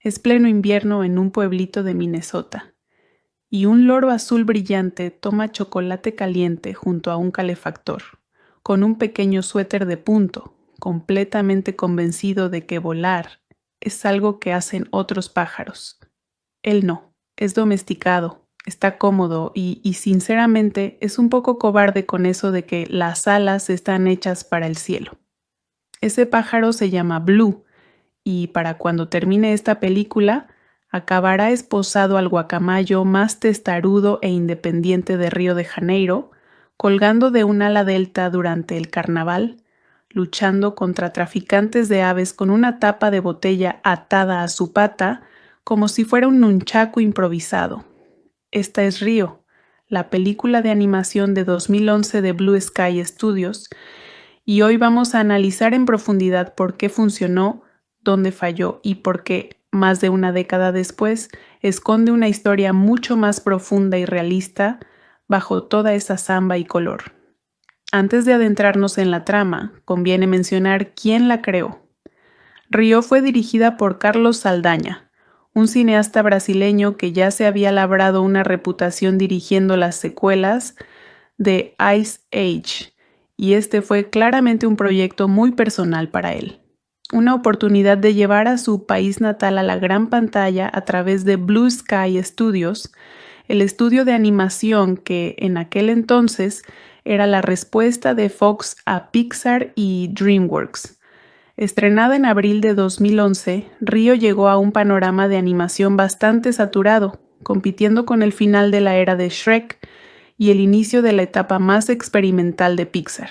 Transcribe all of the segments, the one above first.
Es pleno invierno en un pueblito de Minnesota, y un loro azul brillante toma chocolate caliente junto a un calefactor, con un pequeño suéter de punto, completamente convencido de que volar es algo que hacen otros pájaros. Él no, es domesticado, está cómodo y sinceramente es un poco cobarde con eso de que las alas están hechas para el cielo. Ese pájaro se llama Blue y para cuando termine esta película acabará esposado al guacamayo más testarudo e independiente de Río de Janeiro, colgando de un ala delta durante el carnaval, luchando contra traficantes de aves con una tapa de botella atada a su pata como si fuera un nunchaku improvisado. Esta es Río, la película de animación de 2011 de Blue Sky Studios, y hoy vamos a analizar en profundidad por qué funcionó, dónde falló y por qué, más de una década después, esconde una historia mucho más profunda y realista bajo toda esa samba y color. Antes de adentrarnos en la trama, conviene mencionar quién la creó. Río fue dirigida por Carlos Saldaña, un cineasta brasileño que ya se había labrado una reputación dirigiendo las secuelas de Ice Age, y este fue claramente un proyecto muy personal para él. Una oportunidad de llevar a su país natal a la gran pantalla a través de Blue Sky Studios, el estudio de animación que en aquel entonces era la respuesta de Fox a Pixar y DreamWorks. Estrenada en abril de 2011, Río llegó a un panorama de animación bastante saturado, compitiendo con el final de la era de Shrek y el inicio de la etapa más experimental de Pixar.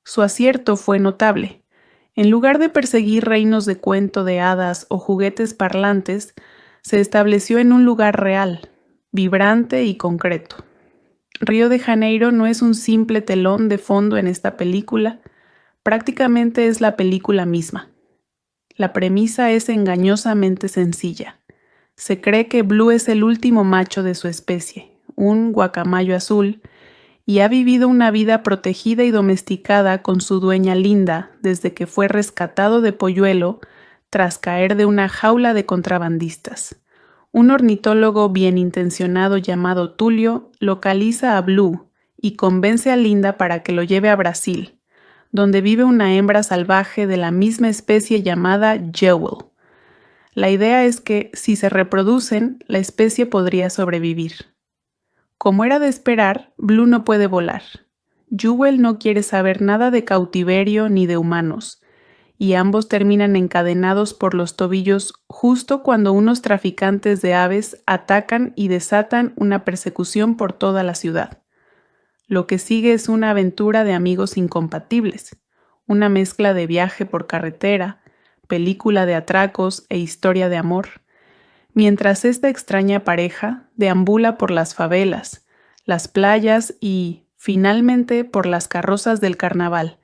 Su acierto fue notable. En lugar de perseguir reinos de cuento de hadas o juguetes parlantes, se estableció en un lugar real, vibrante y concreto. Río de Janeiro no es un simple telón de fondo en esta película, prácticamente es la película misma. La premisa es engañosamente sencilla. Se cree que Blue es el último macho de su especie, un guacamayo azul, y ha vivido una vida protegida y domesticada con su dueña Linda desde que fue rescatado de polluelo tras caer de una jaula de contrabandistas. Un ornitólogo bien intencionado llamado Tulio localiza a Blue y convence a Linda para que lo lleve a Brasil, donde vive una hembra salvaje de la misma especie llamada Jewel. La idea es que, si se reproducen, la especie podría sobrevivir. Como era de esperar, Blue no puede volar. Jewel no quiere saber nada de cautiverio ni de humanos, y ambos terminan encadenados por los tobillos justo cuando unos traficantes de aves atacan y desatan una persecución por toda la ciudad. Lo que sigue es una aventura de amigos incompatibles, una mezcla de viaje por carretera, película de atracos e historia de amor, mientras esta extraña pareja deambula por las favelas, las playas y, finalmente, por las carrozas del carnaval,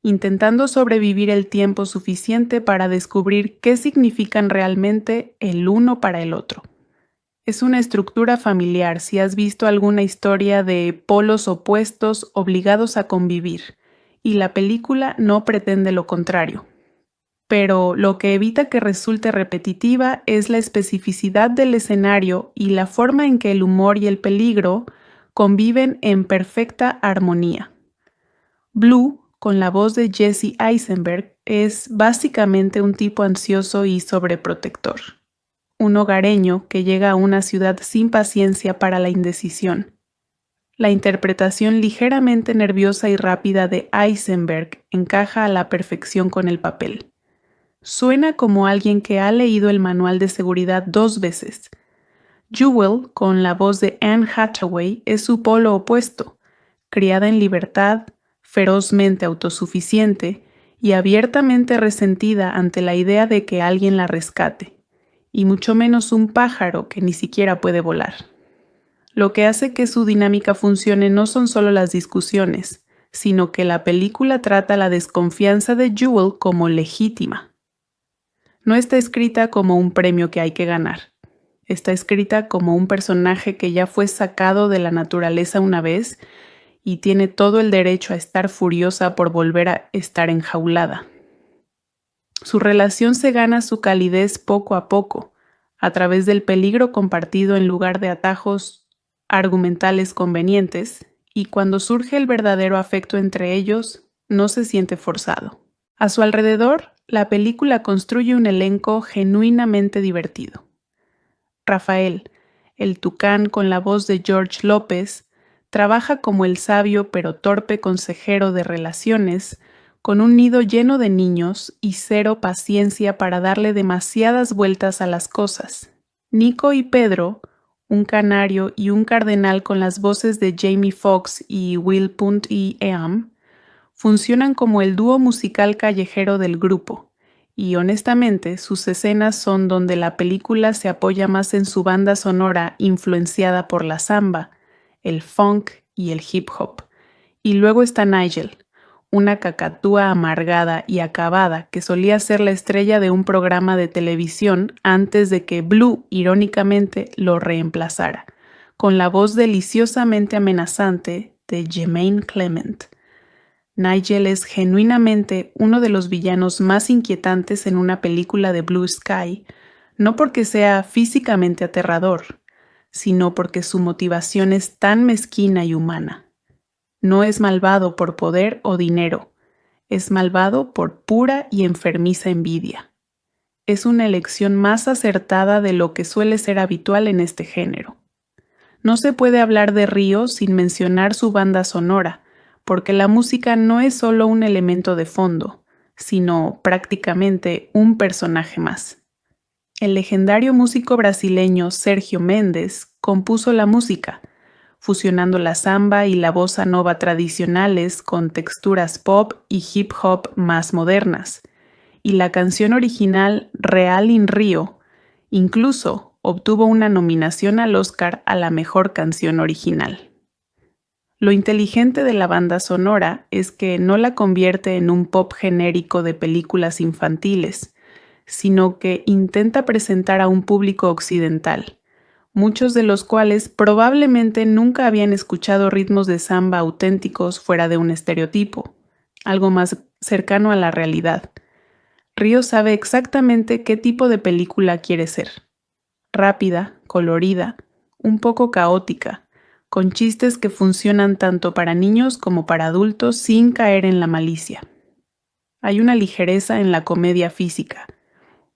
intentando sobrevivir el tiempo suficiente para descubrir qué significan realmente el uno para el otro. Es una estructura familiar si has visto alguna historia de polos opuestos obligados a convivir, y la película no pretende lo contrario. Pero lo que evita que resulte repetitiva es la especificidad del escenario y la forma en que el humor y el peligro conviven en perfecta armonía. Blue, con la voz de Jesse Eisenberg, es básicamente un tipo ansioso y sobreprotector. Un hogareño que llega a una ciudad sin paciencia para la indecisión. La interpretación ligeramente nerviosa y rápida de Eisenberg encaja a la perfección con el papel. Suena como alguien que ha leído el manual de seguridad 2 veces. Jewel, con la voz de Anne Hathaway, es su polo opuesto, criada en libertad, ferozmente autosuficiente y abiertamente resentida ante la idea de que alguien la rescate, y mucho menos un pájaro que ni siquiera puede volar. Lo que hace que su dinámica funcione no son solo las discusiones, sino que la película trata la desconfianza de Jewel como legítima. No está escrita como un premio que hay que ganar. Está escrita como un personaje que ya fue sacado de la naturaleza una vez y tiene todo el derecho a estar furiosa por volver a estar enjaulada. Su relación se gana su calidez poco a poco, a través del peligro compartido en lugar de atajos argumentales convenientes, y cuando surge el verdadero afecto entre ellos, no se siente forzado. A su alrededor, la película construye un elenco genuinamente divertido. Rafael, el tucán con la voz de George López, trabaja como el sabio pero torpe consejero de relaciones, con un nido lleno de niños y cero paciencia para darle demasiadas vueltas a las cosas. Nico y Pedro, un canario y un cardenal con las voces de Jamie Foxx y Will Punt y Eam, funcionan como el dúo musical callejero del grupo, y honestamente sus escenas son donde la película se apoya más en su banda sonora influenciada por la samba, el funk y el hip hop. Y luego está Nigel, una cacatúa amargada y acabada que solía ser la estrella de un programa de televisión antes de que Blue, irónicamente, lo reemplazara, con la voz deliciosamente amenazante de Jermaine Clement. Nigel es genuinamente uno de los villanos más inquietantes en una película de Blue Sky, no porque sea físicamente aterrador, sino porque su motivación es tan mezquina y humana. No es malvado por poder o dinero, es malvado por pura y enfermiza envidia. Es una elección más acertada de lo que suele ser habitual en este género. No se puede hablar de Río sin mencionar su banda sonora, porque la música no es solo un elemento de fondo, sino prácticamente un personaje más. El legendario músico brasileño Sergio Méndez compuso la música, fusionando la samba y la bossa nova tradicionales con texturas pop y hip hop más modernas, y la canción original Real in Rio incluso obtuvo una nominación al Oscar a la mejor canción original. Lo inteligente de la banda sonora es que no la convierte en un pop genérico de películas infantiles, sino que intenta presentar a un público occidental, muchos de los cuales probablemente nunca habían escuchado ritmos de samba auténticos fuera de un estereotipo, algo más cercano a la realidad. Río sabe exactamente qué tipo de película quiere ser: rápida, colorida, un poco caótica, con chistes que funcionan tanto para niños como para adultos sin caer en la malicia. Hay una ligereza en la comedia física,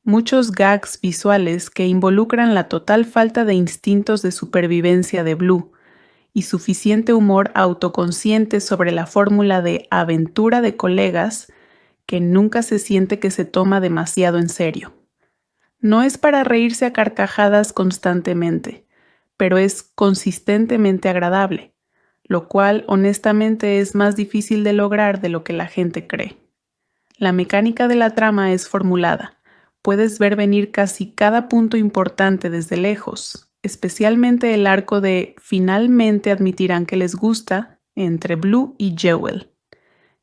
muchos gags visuales que involucran la total falta de instintos de supervivencia de Blue y suficiente humor autoconsciente sobre la fórmula de aventura de colegas que nunca se siente que se toma demasiado en serio. No es para reírse a carcajadas constantemente, pero es consistentemente agradable, lo cual honestamente es más difícil de lograr de lo que la gente cree. La mecánica de la trama es formulada. Puedes ver venir casi cada punto importante desde lejos, especialmente el arco de finalmente admitirán que les gusta entre Blue y Jewel.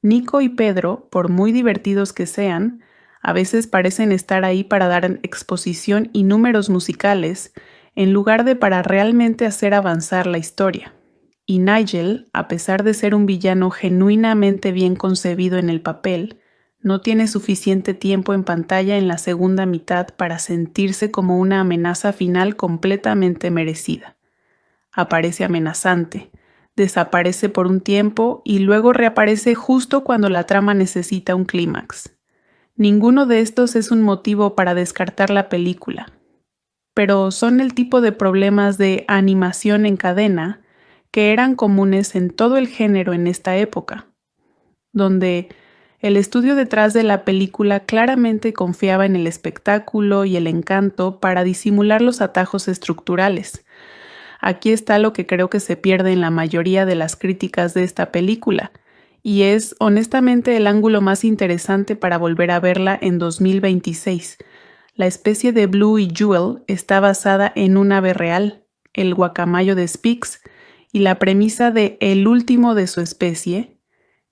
Nico y Pedro, por muy divertidos que sean, a veces parecen estar ahí para dar exposición y números musicales, en lugar de para realmente hacer avanzar la historia. Y Nigel, a pesar de ser un villano genuinamente bien concebido en el papel, no tiene suficiente tiempo en pantalla en la segunda mitad para sentirse como una amenaza final completamente merecida. Aparece amenazante, desaparece por un tiempo y luego reaparece justo cuando la trama necesita un clímax. Ninguno de estos es un motivo para descartar la película, pero son el tipo de problemas de animación en cadena que eran comunes en todo el género en esta época, donde el estudio detrás de la película claramente confiaba en el espectáculo y el encanto para disimular los atajos estructurales. Aquí está lo que creo que se pierde en la mayoría de las críticas de esta película, y es honestamente el ángulo más interesante para volver a verla en 2026. La especie de Blue y Jewel está basada en un ave real, el guacamayo de Spix, y la premisa de el último de su especie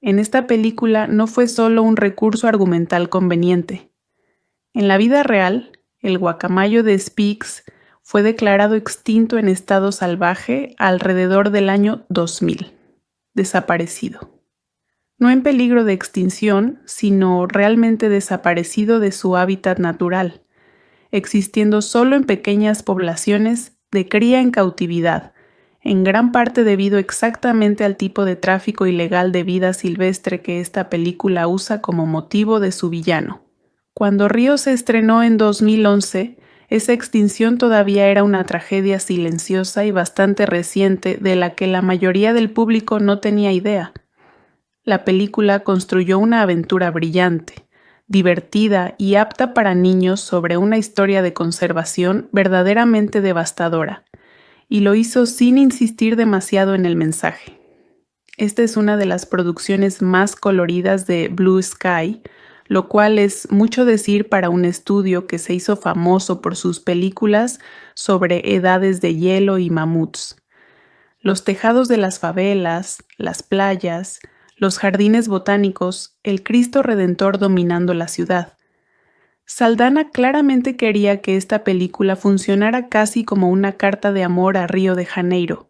en esta película no fue solo un recurso argumental conveniente. En la vida real, el guacamayo de Spix fue declarado extinto en estado salvaje alrededor del año 2000, desaparecido. No en peligro de extinción, sino realmente desaparecido de su hábitat natural. existiendo solo en pequeñas poblaciones de cría en cautividad, en gran parte debido exactamente al tipo de tráfico ilegal de vida silvestre que esta película usa como motivo de su villano. Cuando Río se estrenó en 2011, esa extinción todavía era una tragedia silenciosa y bastante reciente de la que la mayoría del público no tenía idea. La película construyó una aventura brillante, divertida y apta para niños sobre una historia de conservación verdaderamente devastadora, y lo hizo sin insistir demasiado en el mensaje. Esta es una de las producciones más coloridas de Blue Sky, lo cual es mucho decir para un estudio que se hizo famoso por sus películas sobre edades de hielo y mamuts. Los tejados de las favelas, las playas, los jardines botánicos, el Cristo Redentor dominando la ciudad. Saldanha claramente quería que esta película funcionara casi como una carta de amor a Río de Janeiro,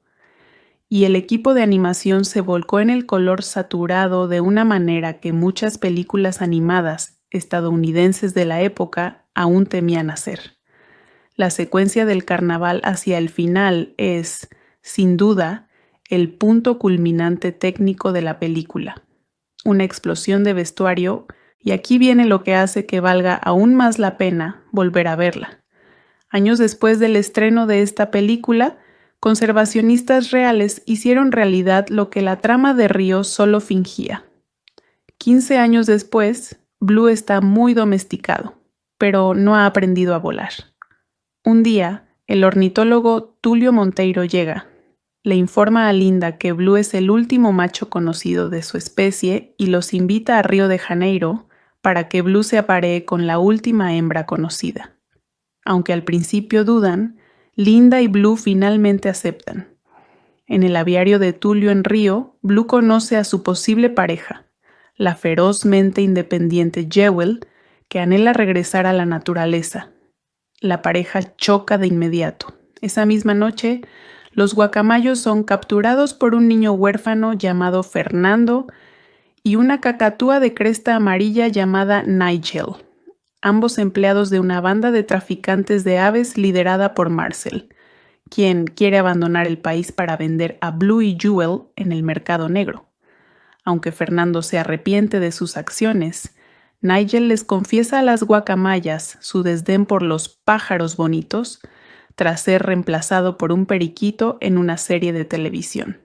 y el equipo de animación se volcó en el color saturado de una manera que muchas películas animadas estadounidenses de la época aún temían hacer. La secuencia del carnaval hacia el final es, sin duda, el punto culminante técnico de la película. Una explosión de vestuario, y aquí viene lo que hace que valga aún más la pena volver a verla. Años después del estreno de esta película, conservacionistas reales hicieron realidad lo que la trama de Río solo fingía. 15 años después, Blue está muy domesticado, pero no ha aprendido a volar. Un día, el ornitólogo Tulio Monteiro llega. Le informa a Linda que Blue es el último macho conocido de su especie y los invita a Río de Janeiro para que Blue se aparee con la última hembra conocida. Aunque al principio dudan, Linda y Blue finalmente aceptan. En el aviario de Tulio en Río, Blue conoce a su posible pareja, la ferozmente independiente Jewel, que anhela regresar a la naturaleza. La pareja choca de inmediato. Esa misma noche, los guacamayos son capturados por un niño huérfano llamado Fernando y una cacatúa de cresta amarilla llamada Nigel, ambos empleados de una banda de traficantes de aves liderada por Marcel, quien quiere abandonar el país para vender a Blue y Jewel en el mercado negro. Aunque Fernando se arrepiente de sus acciones, Nigel les confiesa a las guacamayas su desdén por los pájaros bonitos tras ser reemplazado por un periquito en una serie de televisión.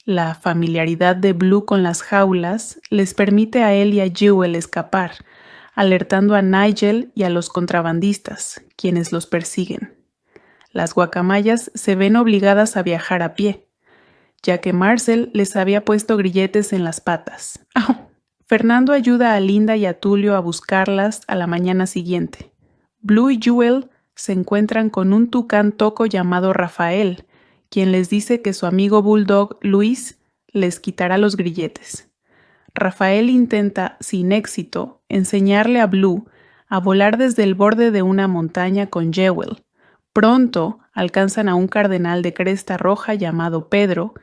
La familiaridad de Blue con las jaulas les permite a él y a Jewel escapar, alertando a Nigel y a los contrabandistas, quienes los persiguen. Las guacamayas se ven obligadas a viajar a pie, ya que Marcel les había puesto grilletes en las patas. Fernando ayuda a Linda y a Tulio a buscarlas a la mañana siguiente. Blue y Jewel se encuentran con un tucán toco llamado Rafael, quien les dice que su amigo bulldog Luis les quitará los grilletes. Rafael intenta, sin éxito, enseñarle a Blue a volar desde el borde de una montaña con Jewel. Pronto alcanzan a un cardenal de cresta roja llamado Pedro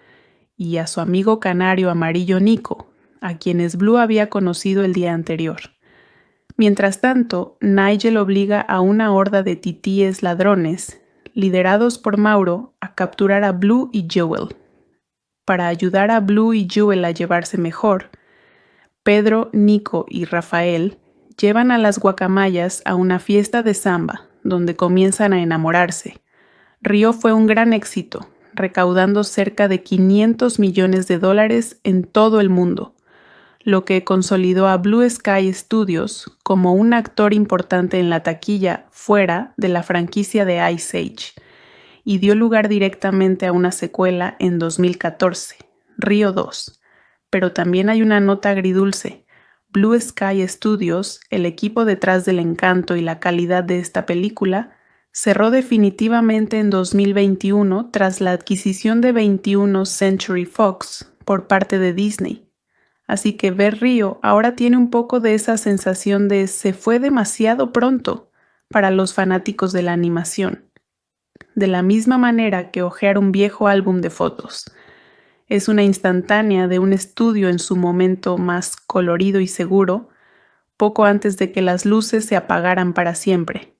y a su amigo canario amarillo Nico, a quienes Blue había conocido el día anterior. Mientras tanto, Nigel obliga a una horda de titíes ladrones, liderados por Mauro, a capturar a Blue y Jewel. Para ayudar a Blue y Jewel a llevarse mejor, Pedro, Nico y Rafael llevan a las guacamayas a una fiesta de samba, donde comienzan a enamorarse. Río fue un gran éxito, recaudando cerca de $500 millones en todo el mundo, lo que consolidó a Blue Sky Studios como un actor importante en la taquilla fuera de la franquicia de Ice Age, y dio lugar directamente a una secuela en 2014, Río 2. Pero también hay una nota agridulce. Blue Sky Studios, el equipo detrás del encanto y la calidad de esta película, cerró definitivamente en 2021 tras la adquisición de 21 Century Fox por parte de Disney. Así que ver Río ahora tiene un poco de esa sensación de se fue demasiado pronto para los fanáticos de la animación. De la misma manera que hojear un viejo álbum de fotos. Es una instantánea de un estudio en su momento más colorido y seguro, poco antes de que las luces se apagaran para siempre.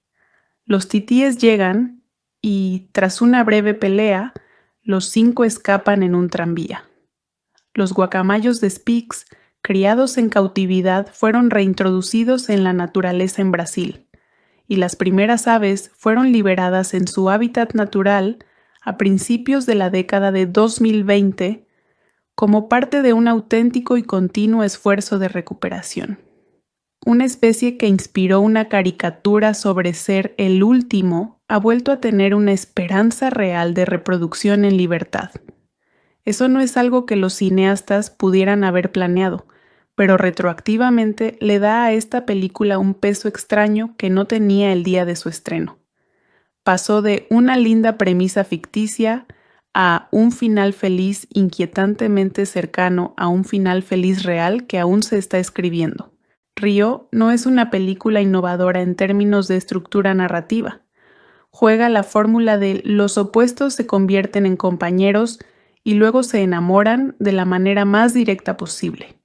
Los titíes llegan y, tras una breve pelea, los 5 escapan en un tranvía. Los guacamayos de Spix, criados en cautividad, fueron reintroducidos en la naturaleza en Brasil, y las primeras aves fueron liberadas en su hábitat natural a principios de la década de 2020 como parte de un auténtico y continuo esfuerzo de recuperación. Una especie que inspiró una caricatura sobre ser el último ha vuelto a tener una esperanza real de reproducción en libertad. Eso no es algo que los cineastas pudieran haber planeado, pero retroactivamente le da a esta película un peso extraño que no tenía el día de su estreno. Pasó de una linda premisa ficticia a un final feliz inquietantemente cercano a un final feliz real que aún se está escribiendo. Río no es una película innovadora en términos de estructura narrativa. Juega la fórmula de los opuestos se convierten en compañeros y luego se enamoran de la manera más directa posible.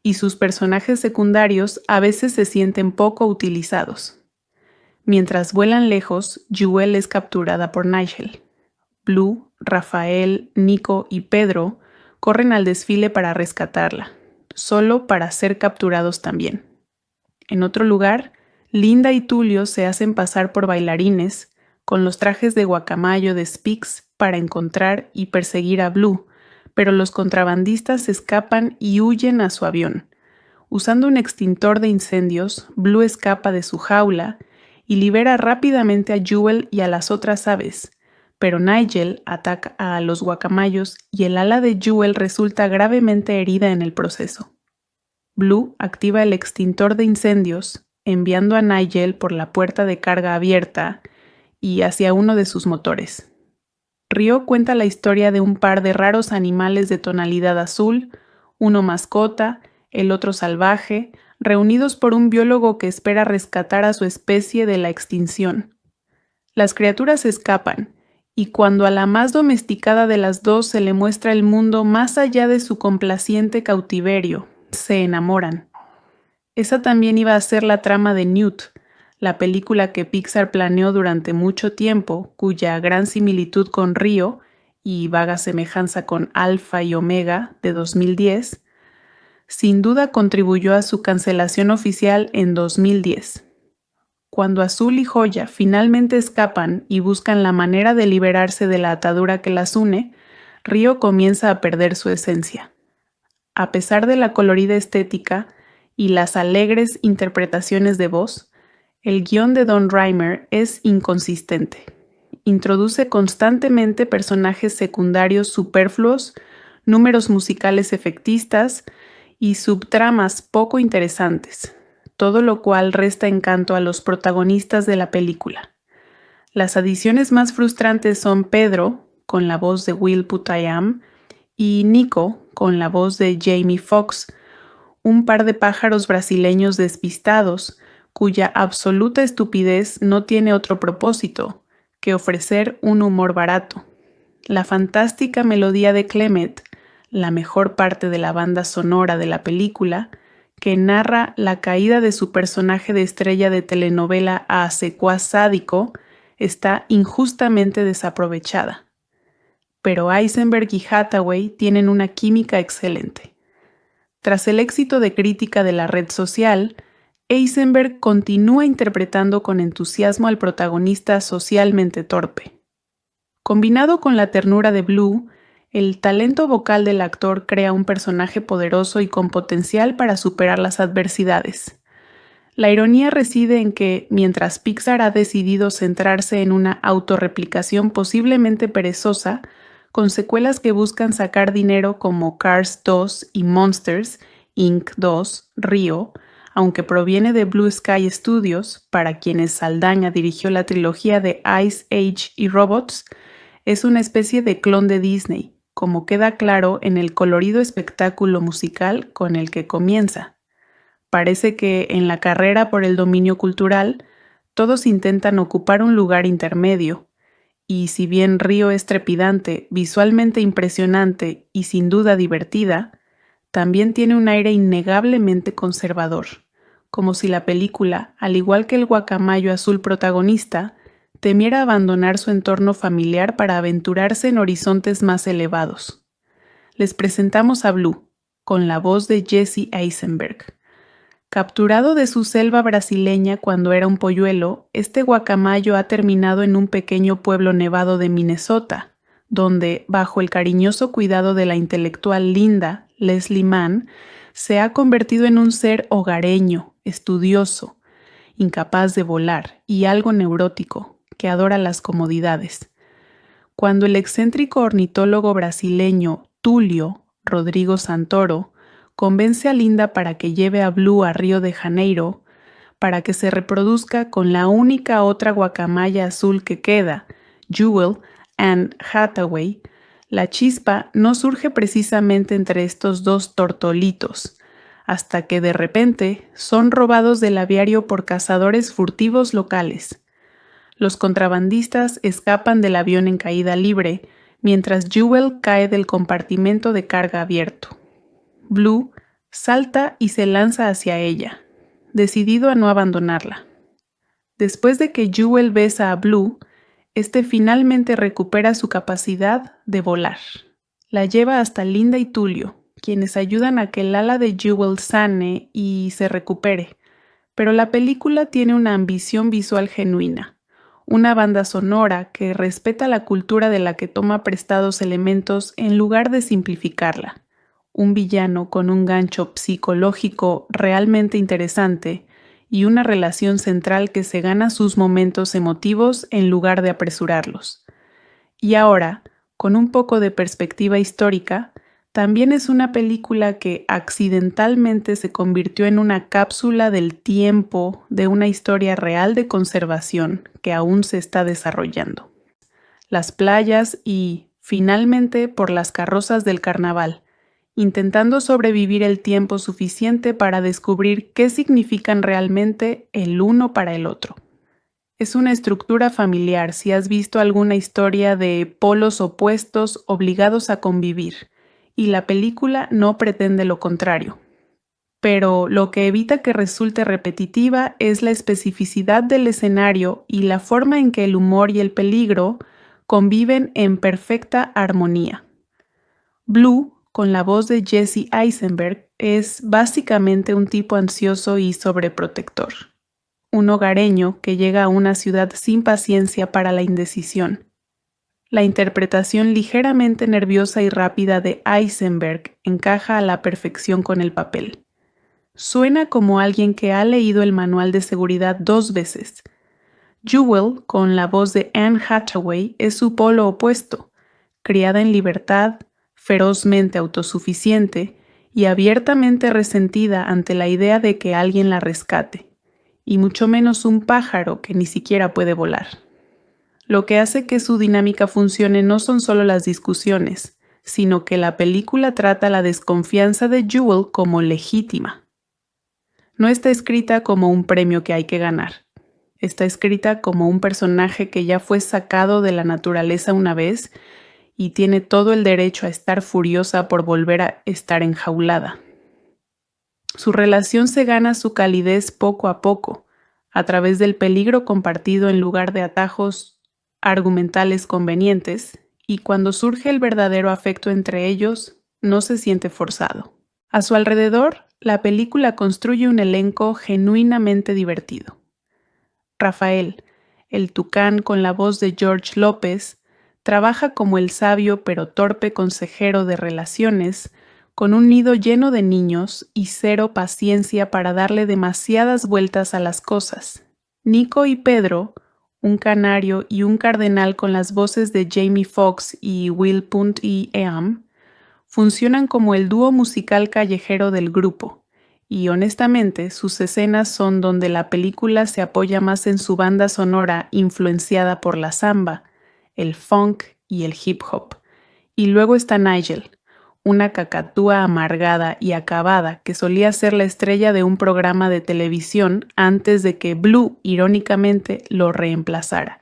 Y sus personajes secundarios a veces se sienten poco utilizados. Mientras vuelan lejos, Jewel es capturada por Nigel. Blue, Rafael, Nico y Pedro corren al desfile para rescatarla, solo para ser capturados también. En otro lugar, Linda y Tulio se hacen pasar por bailarines con los trajes de guacamayo de Spix para encontrar y perseguir a Blue, pero los contrabandistas escapan y huyen a su avión. Usando un extintor de incendios, Blue escapa de su jaula y libera rápidamente a Jewel y a las otras aves, pero Nigel ataca a los guacamayos y el ala de Jewel resulta gravemente herida en el proceso. Blue activa el extintor de incendios, enviando a Nigel por la puerta de carga abierta y hacia uno de sus motores. Río cuenta la historia de un par de raros animales de tonalidad azul, uno mascota, el otro salvaje, reunidos por un biólogo que espera rescatar a su especie de la extinción. Las criaturas escapan, y cuando a la más domesticada de las dos se le muestra el mundo más allá de su complaciente cautiverio, se enamoran. Esa también iba a ser la trama de Newt, la película que Pixar planeó durante mucho tiempo, cuya gran similitud con Río y vaga semejanza con Alfa y Omega de 2010, sin duda contribuyó a su cancelación oficial en 2010. Cuando Azul y Joya finalmente escapan y buscan la manera de liberarse de la atadura que las une, Río comienza a perder su esencia. A pesar de la colorida estética y las alegres interpretaciones de voz, el guión de Don Reimer es inconsistente. Introduce constantemente personajes secundarios superfluos, números musicales efectistas y subtramas poco interesantes, todo lo cual resta encanto a los protagonistas de la película. Las adiciones más frustrantes son Pedro, con la voz de Will Putayam, y Nico, con la voz de Jamie Foxx, un par de pájaros brasileños despistados, cuya absoluta estupidez no tiene otro propósito que ofrecer un humor barato. La fantástica melodía de Clement, la mejor parte de la banda sonora de la película, que narra la caída de su personaje de estrella de telenovela a secuaz sádico, está injustamente desaprovechada. Pero Eisenberg y Hathaway tienen una química excelente. Tras el éxito de crítica de la red social, Eisenberg continúa interpretando con entusiasmo al protagonista socialmente torpe. Combinado con la ternura de Blue, el talento vocal del actor crea un personaje poderoso y con potencial para superar las adversidades. La ironía reside en que, mientras Pixar ha decidido centrarse en una autorreplicación posiblemente perezosa, con secuelas que buscan sacar dinero como Cars 2 y Monsters, Inc. 2, Río, aunque proviene de Blue Sky Studios, para quienes Saldaña dirigió la trilogía de Ice Age y Robots, es una especie de clon de Disney, como queda claro en el colorido espectáculo musical con el que comienza. Parece que en la carrera por el dominio cultural, todos intentan ocupar un lugar intermedio, y si bien Río es trepidante, visualmente impresionante y sin duda divertida, también tiene un aire innegablemente conservador, como si la película, al igual que el guacamayo azul protagonista, temiera abandonar su entorno familiar para aventurarse en horizontes más elevados. Les presentamos a Blue, con la voz de Jesse Eisenberg. Capturado de su selva brasileña cuando era un polluelo, este guacamayo ha terminado en un pequeño pueblo nevado de Minnesota, donde, bajo el cariñoso cuidado de la intelectual Linda Leslie Mann, se ha convertido en un ser hogareño, estudioso, incapaz de volar y algo neurótico, que adora las comodidades. Cuando el excéntrico ornitólogo brasileño Tulio Rodrigo Santoro convence a Linda para que lleve a Blue a Río de Janeiro, para que se reproduzca con la única otra guacamaya azul que queda, Jewel Anne Hathaway, la chispa no surge precisamente entre estos dos tortolitos, hasta que de repente son robados del aviario por cazadores furtivos locales. Los contrabandistas escapan del avión en caída libre, mientras Jewel cae del compartimento de carga abierto. Blue salta y se lanza hacia ella, decidido a no abandonarla. Después de que Jewel besa a Blue, este finalmente recupera su capacidad de volar. La lleva hasta Linda y Tulio, quienes ayudan a que el ala de Jewel sane y se recupere, pero la película tiene una ambición visual genuina, una banda sonora que respeta la cultura de la que toma prestados elementos en lugar de simplificarla, un villano con un gancho psicológico realmente interesante y una relación central que se gana sus momentos emotivos en lugar de apresurarlos. Y ahora, con un poco de perspectiva histórica, también es una película que accidentalmente se convirtió en una cápsula del tiempo de una historia real de conservación que aún se está desarrollando. Las playas y, finalmente, por las carrozas del carnaval, intentando sobrevivir el tiempo suficiente para descubrir qué significan realmente el uno para el otro. Es una estructura familiar si has visto alguna historia de polos opuestos obligados a convivir, y la película no pretende lo contrario. Pero lo que evita que resulte repetitiva es la especificidad del escenario y la forma en que el humor y el peligro conviven en perfecta armonía. Blue, con la voz de Jesse Eisenberg, es básicamente un tipo ansioso y sobreprotector. Un hogareño que llega a una ciudad sin paciencia para la indecisión. La interpretación ligeramente nerviosa y rápida de Eisenberg encaja a la perfección con el papel. Suena como alguien que ha leído el manual de seguridad 2 veces. Jewel, con la voz de Anne Hathaway, es su polo opuesto, criada en libertad, ferozmente autosuficiente y abiertamente resentida ante la idea de que alguien la rescate, y mucho menos un pájaro que ni siquiera puede volar. Lo que hace que su dinámica funcione no son solo las discusiones, sino que la película trata la desconfianza de Jewel como legítima. No está escrita como un premio que hay que ganar. Está escrita como un personaje que ya fue sacado de la naturaleza una vez y tiene todo el derecho a estar furiosa por volver a estar enjaulada. Su relación se gana su calidez poco a poco, a través del peligro compartido en lugar de atajos argumentales convenientes, y cuando surge el verdadero afecto entre ellos, no se siente forzado. A su alrededor, la película construye un elenco genuinamente divertido. Rafael, el tucán con la voz de George López, trabaja como el sabio pero torpe consejero de relaciones, con un nido lleno de niños y cero paciencia para darle demasiadas vueltas a las cosas. Nico y Pedro, un canario y un cardenal con las voces de Jamie Foxx y Will Punt y Eam, funcionan como el dúo musical callejero del grupo, y honestamente sus escenas son donde la película se apoya más en su banda sonora influenciada por la samba, el funk y el hip hop. Y luego está Nigel, una cacatúa amargada y acabada que solía ser la estrella de un programa de televisión antes de que Blue, irónicamente, lo reemplazara,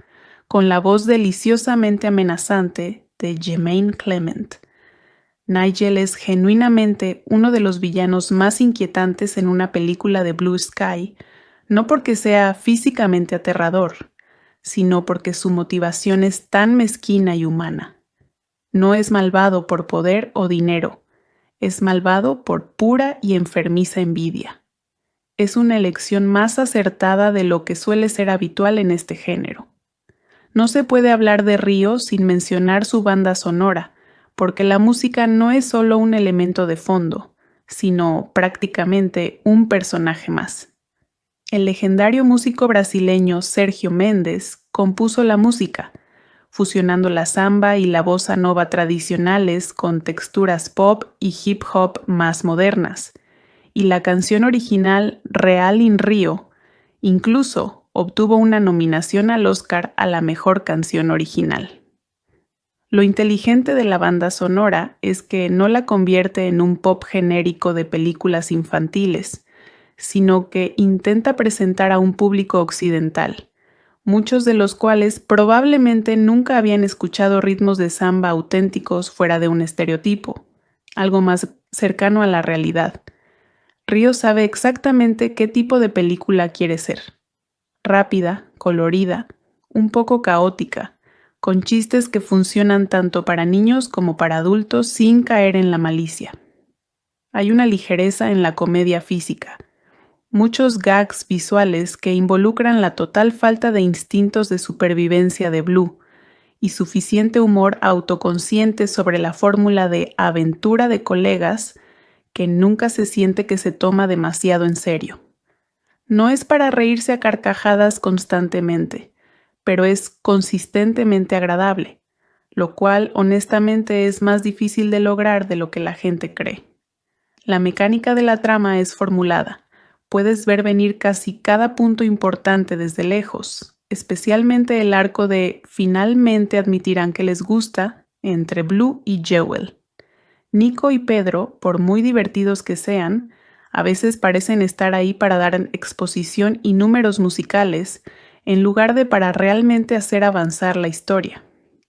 con la voz deliciosamente amenazante de Jermaine Clement. Nigel es genuinamente uno de los villanos más inquietantes en una película de Blue Sky, no porque sea físicamente aterrador, sino porque su motivación es tan mezquina y humana. No es malvado por poder o dinero, es malvado por pura y enfermiza envidia. Es una elección más acertada de lo que suele ser habitual en este género. No se puede hablar de Río sin mencionar su banda sonora, porque la música no es solo un elemento de fondo, sino prácticamente un personaje más. El legendario músico brasileño Sergio Mendes compuso la música, fusionando la samba y la bossa nova tradicionales con texturas pop y hip hop más modernas, y la canción original Real in Rio incluso obtuvo una nominación al Oscar a la mejor canción original. Lo inteligente de la banda sonora es que no la convierte en un pop genérico de películas infantiles, sino que intenta presentar a un público occidental, muchos de los cuales probablemente nunca habían escuchado ritmos de samba auténticos fuera de un estereotipo, algo más cercano a la realidad. Río sabe exactamente qué tipo de película quiere ser. Rápida, colorida, un poco caótica, con chistes que funcionan tanto para niños como para adultos sin caer en la malicia. Hay una ligereza en la comedia física, muchos gags visuales que involucran la total falta de instintos de supervivencia de Blue y suficiente humor autoconsciente sobre la fórmula de aventura de colegas que nunca se siente que se toma demasiado en serio. No es para reírse a carcajadas constantemente, pero es consistentemente agradable, lo cual honestamente es más difícil de lograr de lo que la gente cree. La mecánica de la trama es formulada. Puedes ver venir casi cada punto importante desde lejos, especialmente el arco de finalmente admitirán que les gusta entre Blue y Jewel. Nico y Pedro, por muy divertidos que sean, a veces parecen estar ahí para dar exposición y números musicales, en lugar de para realmente hacer avanzar la historia.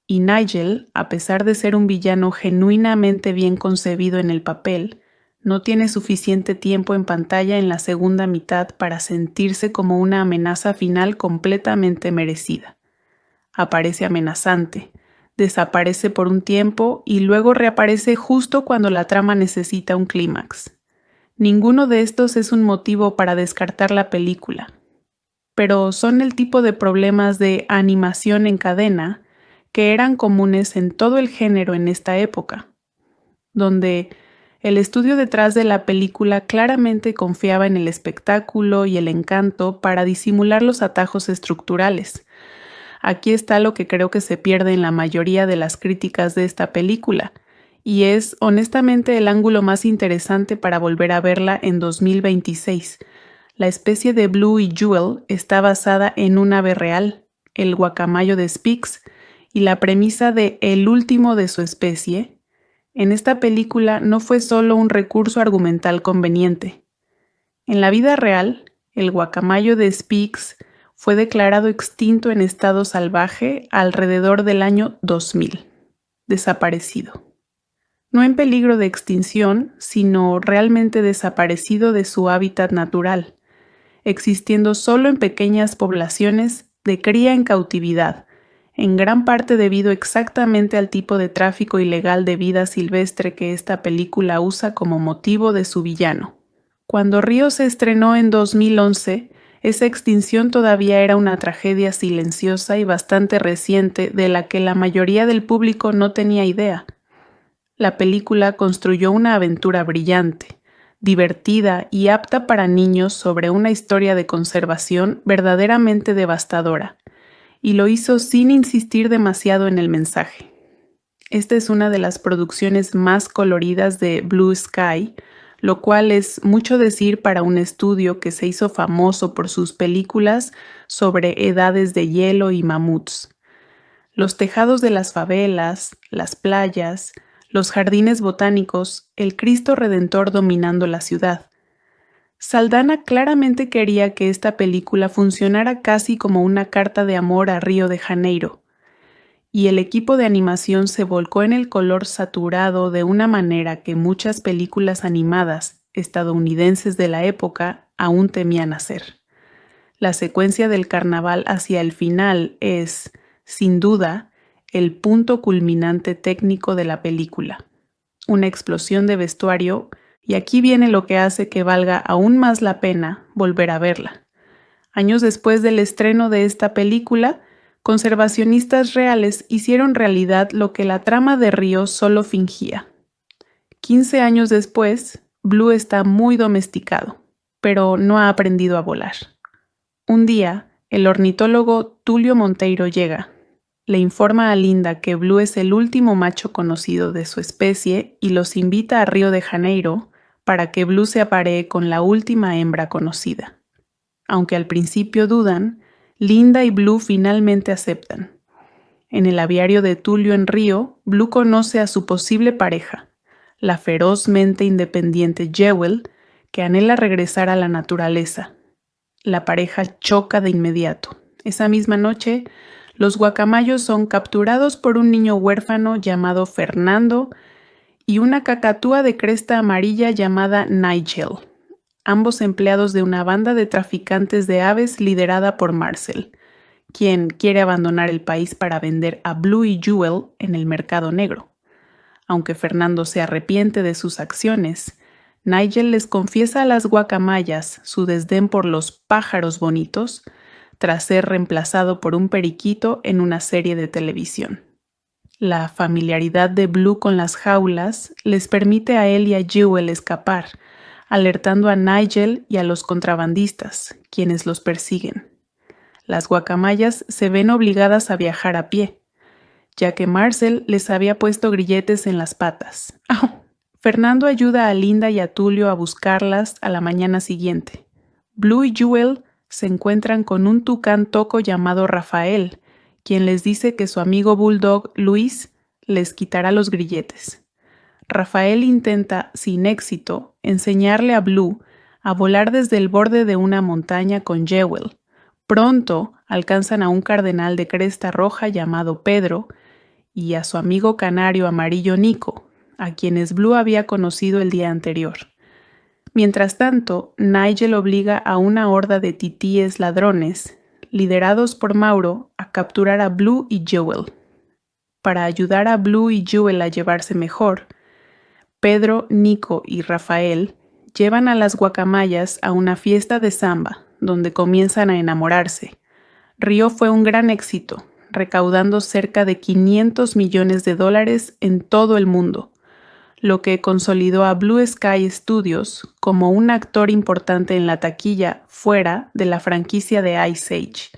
Y Nigel, a pesar de ser un villano genuinamente bien concebido en el papel, no tiene suficiente tiempo en pantalla en la segunda mitad para sentirse como una amenaza final completamente merecida. Aparece amenazante, desaparece por un tiempo y luego reaparece justo cuando la trama necesita un clímax. Ninguno de estos es un motivo para descartar la película, pero son el tipo de problemas de animación en cadena que eran comunes en todo el género en esta época, donde el estudio detrás de la película claramente confiaba en el espectáculo y el encanto para disimular los atajos estructurales. Aquí está lo que creo que se pierde en la mayoría de las críticas de esta película, y es honestamente el ángulo más interesante para volver a verla en 2026. La especie de Blue y Jewel está basada en un ave real, el guacamayo de Spix, y la premisa de el último de su especie en esta película no fue solo un recurso argumental conveniente. En la vida real, el guacamayo de Spix fue declarado extinto en estado salvaje alrededor del año 2000, desaparecido. No en peligro de extinción, sino realmente desaparecido de su hábitat natural, existiendo solo en pequeñas poblaciones de cría en cautividad, en gran parte debido exactamente al tipo de tráfico ilegal de vida silvestre que esta película usa como motivo de su villano. Cuando Río se estrenó en 2011, esa extinción todavía era una tragedia silenciosa y bastante reciente de la que la mayoría del público no tenía idea. La película construyó una aventura brillante, divertida y apta para niños sobre una historia de conservación verdaderamente devastadora, y lo hizo sin insistir demasiado en el mensaje. Esta es una de las producciones más coloridas de Blue Sky, lo cual es mucho decir para un estudio que se hizo famoso por sus películas sobre edades de hielo y mamuts. Los tejados de las favelas, las playas, los jardines botánicos, el Cristo Redentor dominando la ciudad. Saldanha claramente quería que esta película funcionara casi como una carta de amor a Río de Janeiro, y el equipo de animación se volcó en el color saturado de una manera que muchas películas animadas estadounidenses de la época aún temían hacer. La secuencia del carnaval hacia el final es, sin duda, el punto culminante técnico de la película. Una explosión de vestuario, y aquí viene lo que hace que valga aún más la pena volver a verla. Años después del estreno de esta película, conservacionistas reales hicieron realidad lo que la trama de Río solo fingía. 15 años después, Blue está muy domesticado, pero no ha aprendido a volar. Un día, el ornitólogo Tulio Monteiro llega. Le informa a Linda que Blue es el último macho conocido de su especie y los invita a Río de Janeiro para que Blue se aparee con la última hembra conocida. Aunque al principio dudan, Linda y Blue finalmente aceptan. En el aviario de Tulio en Río, Blue conoce a su posible pareja, la ferozmente independiente Jewel, que anhela regresar a la naturaleza. La pareja choca de inmediato. Esa misma noche, los guacamayos son capturados por un niño huérfano llamado Fernando y una cacatúa de cresta amarilla llamada Nigel, ambos empleados de una banda de traficantes de aves liderada por Marcel, quien quiere abandonar el país para vender a Blue y Jewel en el mercado negro. Aunque Fernando se arrepiente de sus acciones, Nigel les confiesa a las guacamayas su desdén por los pájaros bonitos, tras ser reemplazado por un periquito en una serie de televisión. La familiaridad de Blue con las jaulas les permite a él y a Jewel escapar, alertando a Nigel y a los contrabandistas, quienes los persiguen. Las guacamayas se ven obligadas a viajar a pie, ya que Marcel les había puesto grilletes en las patas. ¡Au! Fernando ayuda a Linda y a Tulio a buscarlas a la mañana siguiente. Blue y Jewel se encuentran con un tucán toco llamado Rafael, quien les dice que su amigo bulldog Luis les quitará los grilletes. Rafael intenta, sin éxito, enseñarle a Blue a volar desde el borde de una montaña con Jewel. Pronto alcanzan a un cardenal de cresta roja llamado Pedro y a su amigo canario amarillo Nico, a quienes Blue había conocido el día anterior. Mientras tanto, Nigel obliga a una horda de titíes ladrones, liderados por Mauro, a capturar a Blue y Jewel. Para ayudar a Blue y Jewel a llevarse mejor, Pedro, Nico y Rafael llevan a las guacamayas a una fiesta de samba, donde comienzan a enamorarse. Río fue un gran éxito, recaudando cerca de $500 millones en todo el mundo, lo que consolidó a Blue Sky Studios como un actor importante en la taquilla fuera de la franquicia de Ice Age,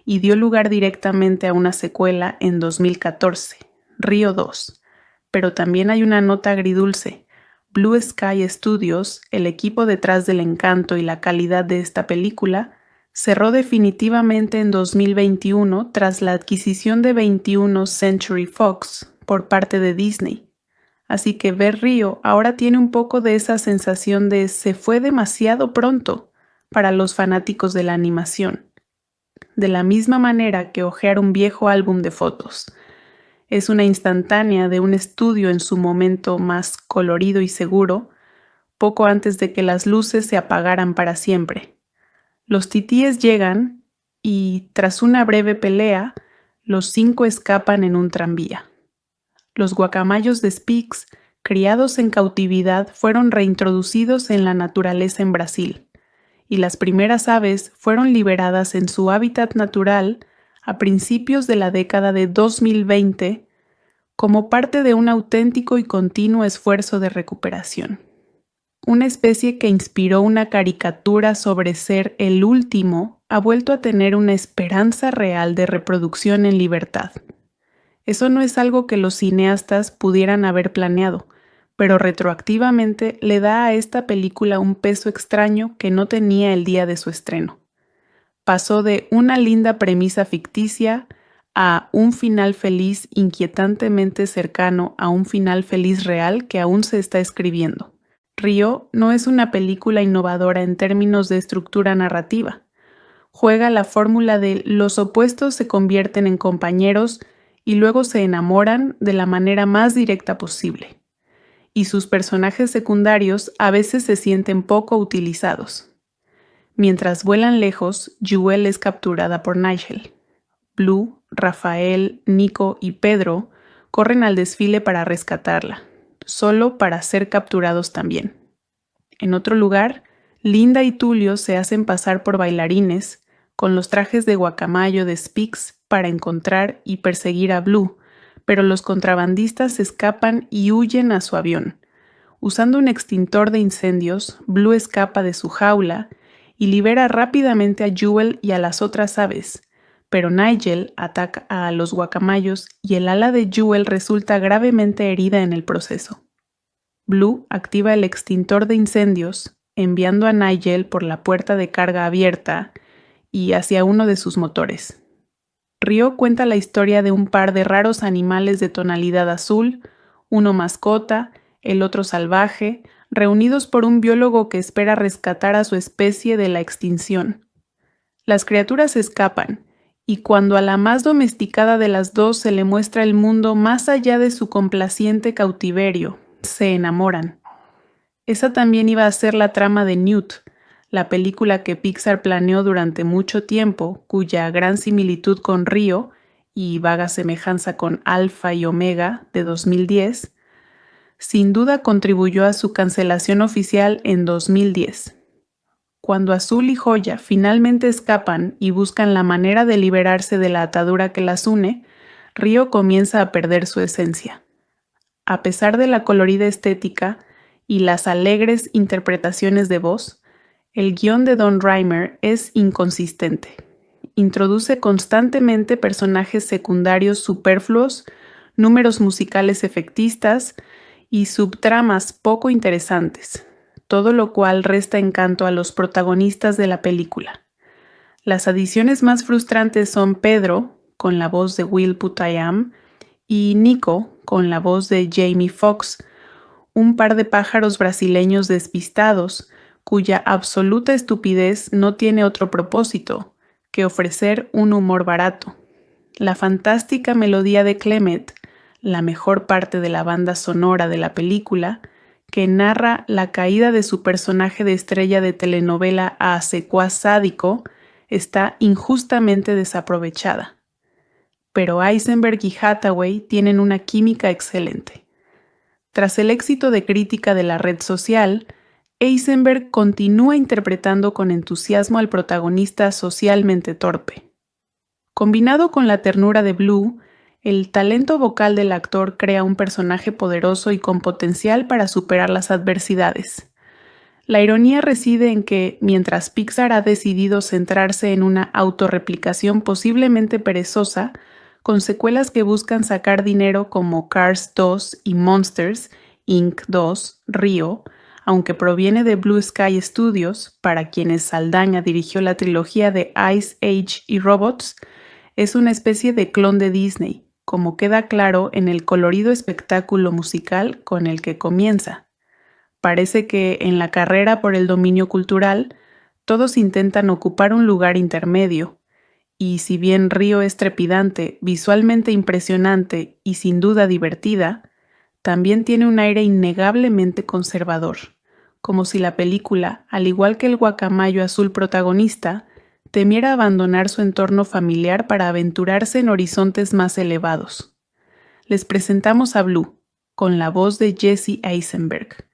y dio lugar directamente a una secuela en 2014, Río 2. Pero también hay una nota agridulce. Blue Sky Studios, el equipo detrás del encanto y la calidad de esta película, cerró definitivamente en 2021 tras la adquisición de 21 Century Fox por parte de Disney. Así que ver Río ahora tiene un poco de esa sensación de se fue demasiado pronto para los fanáticos de la animación. De la misma manera que hojear un viejo álbum de fotos. Es una instantánea de un estudio en su momento más colorido y seguro, poco antes de que las luces se apagaran para siempre. Los titíes llegan y, tras una breve pelea, los 5 escapan en un tranvía. Los guacamayos de Spix, criados en cautividad, fueron reintroducidos en la naturaleza en Brasil, y las primeras aves fueron liberadas en su hábitat natural a principios de la década de 2020 como parte de un auténtico y continuo esfuerzo de recuperación. Una especie que inspiró una caricatura sobre ser el último ha vuelto a tener una esperanza real de reproducción en libertad. Eso no es algo que los cineastas pudieran haber planeado, pero retroactivamente le da a esta película un peso extraño que no tenía el día de su estreno. Pasó de una linda premisa ficticia a un final feliz inquietantemente cercano a un final feliz real que aún se está escribiendo. Río no es una película innovadora en términos de estructura narrativa. Juega la fórmula de los opuestos se convierten en compañeros y luego se enamoran de la manera más directa posible. Y sus personajes secundarios a veces se sienten poco utilizados. Mientras vuelan lejos, Jewel es capturada por Nigel. Blue, Rafael, Nico y Pedro corren al desfile para rescatarla, solo para ser capturados también. En otro lugar, Linda y Tulio se hacen pasar por bailarines con los trajes de guacamayo de Spix para encontrar y perseguir a Blue, pero los contrabandistas escapan y huyen a su avión. Usando un extintor de incendios, Blue escapa de su jaula y libera rápidamente a Jewel y a las otras aves, pero Nigel ataca a los guacamayos y el ala de Jewel resulta gravemente herida en el proceso. Blue activa el extintor de incendios, enviando a Nigel por la puerta de carga abierta y hacia uno de sus motores. Río cuenta la historia de un par de raros animales de tonalidad azul, uno mascota, el otro salvaje, reunidos por un biólogo que espera rescatar a su especie de la extinción. Las criaturas escapan, y cuando a la más domesticada de las dos se le muestra el mundo más allá de su complaciente cautiverio, se enamoran. Esa también iba a ser la trama de Newt, la película que Pixar planeó durante mucho tiempo, cuya gran similitud con Río y vaga semejanza con Alfa y Omega de 2010, sin duda contribuyó a su cancelación oficial en 2010. Cuando Azul y Joya finalmente escapan y buscan la manera de liberarse de la atadura que las une, Río comienza a perder su esencia. A pesar de la colorida estética y las alegres interpretaciones de voz, el guión de Don Reimer es inconsistente. Introduce constantemente personajes secundarios superfluos, números musicales efectistas y subtramas poco interesantes, todo lo cual resta encanto a los protagonistas de la película. Las adiciones más frustrantes son Pedro, con la voz de Will Putayam, y Nico, con la voz de Jamie Foxx, un par de pájaros brasileños despistados, cuya absoluta estupidez no tiene otro propósito que ofrecer un humor barato. La fantástica melodía de Clement, la mejor parte de la banda sonora de la película, que narra la caída de su personaje de estrella de telenovela a secuaz sádico, está injustamente desaprovechada. Pero Eisenberg y Hathaway tienen una química excelente. Tras el éxito de crítica de la red social, Eisenberg continúa interpretando con entusiasmo al protagonista socialmente torpe. Combinado con la ternura de Blue, el talento vocal del actor crea un personaje poderoso y con potencial para superar las adversidades. La ironía reside en que, mientras Pixar ha decidido centrarse en una autorreplicación posiblemente perezosa, con secuelas que buscan sacar dinero como Cars 2 y Monsters, Inc. 2, Río, aunque proviene de Blue Sky Studios, para quienes Saldaña dirigió la trilogía de Ice Age y Robots, es una especie de clon de Disney, como queda claro en el colorido espectáculo musical con el que comienza. Parece que en la carrera por el dominio cultural, todos intentan ocupar un lugar intermedio, y si bien Río es trepidante, visualmente impresionante y sin duda divertida, también tiene un aire innegablemente conservador, como si la película, al igual que el guacamayo azul protagonista, temiera abandonar su entorno familiar para aventurarse en horizontes más elevados. Les presentamos a Blue, con la voz de Jesse Eisenberg.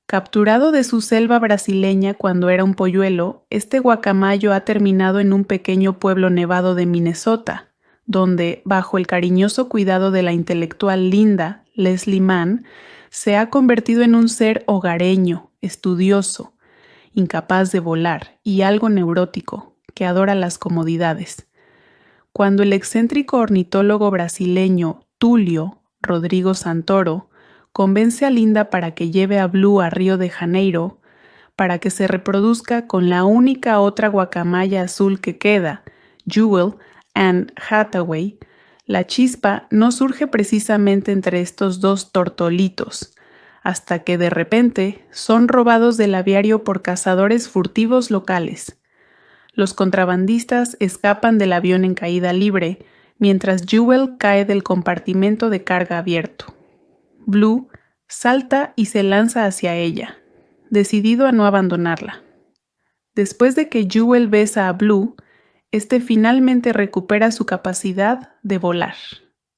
Capturado de su selva brasileña cuando era un polluelo, este guacamayo ha terminado en un pequeño pueblo nevado de Minnesota, donde, bajo el cariñoso cuidado de la intelectual Linda, Leslie Mann, se ha convertido en un ser hogareño, estudioso, incapaz de volar y algo neurótico, que adora las comodidades. Cuando el excéntrico ornitólogo brasileño Tulio Rodrigo Santoro convence a Linda para que lleve a Blue a Río de Janeiro, para que se reproduzca con la única otra guacamaya azul que queda, Jewel Anne Hathaway, la chispa no surge precisamente entre estos dos tortolitos, hasta que de repente son robados del aviario por cazadores furtivos locales. Los contrabandistas escapan del avión en caída libre, mientras Jewel cae del compartimento de carga abierto. Blue salta y se lanza hacia ella, decidido a no abandonarla. Después de que Jewel besa a Blue, este finalmente recupera su capacidad de volar.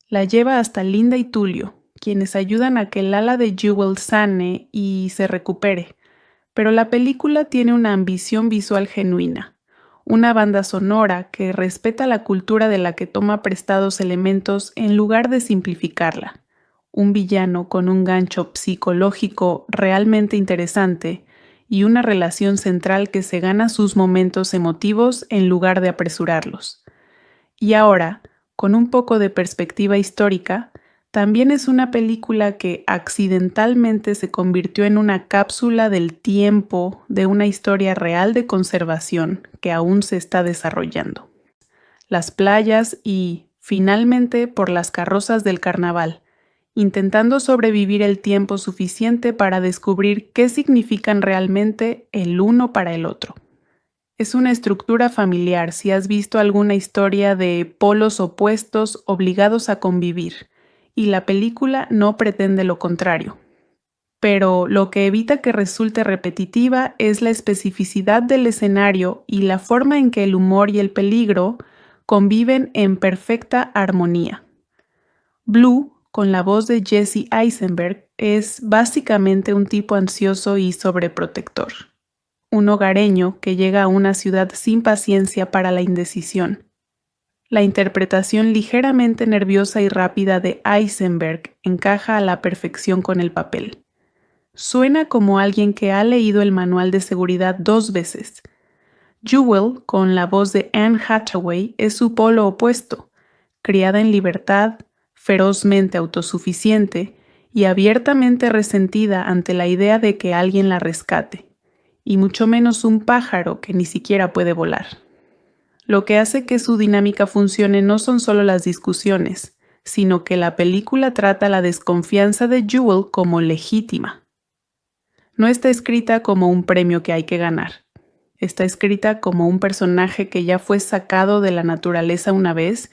La lleva hasta Linda y Tulio, quienes ayudan a que el ala de Jewel sane y se recupere. Pero la película tiene una ambición visual genuina, una banda sonora que respeta la cultura de la que toma prestados elementos en lugar de simplificarla, un villano con un gancho psicológico realmente interesante y una relación central que se gana sus momentos emotivos en lugar de apresurarlos. Y ahora, con un poco de perspectiva histórica, también es una película que accidentalmente se convirtió en una cápsula del tiempo de una historia real de conservación que aún se está desarrollando. Las playas y, finalmente, por las carrozas del carnaval, intentando sobrevivir el tiempo suficiente para descubrir qué significan realmente el uno para el otro. Es una estructura familiar si has visto alguna historia de polos opuestos obligados a convivir, y la película no pretende lo contrario. Pero lo que evita que resulte repetitiva es la especificidad del escenario y la forma en que el humor y el peligro conviven en perfecta armonía. Blue, con la voz de Jesse Eisenberg, es básicamente un tipo ansioso y sobreprotector. Un hogareño que llega a una ciudad sin paciencia para la indecisión. La interpretación ligeramente nerviosa y rápida de Eisenberg encaja a la perfección con el papel. Suena como alguien que ha leído el manual de seguridad 2 veces. Jewel, con la voz de Anne Hathaway, es su polo opuesto, criada en libertad, ferozmente autosuficiente y abiertamente resentida ante la idea de que alguien la rescate, y mucho menos un pájaro que ni siquiera puede volar. Lo que hace que su dinámica funcione no son solo las discusiones, sino que la película trata la desconfianza de Jewel como legítima. No está escrita como un premio que hay que ganar. Está escrita como un personaje que ya fue sacado de la naturaleza una vez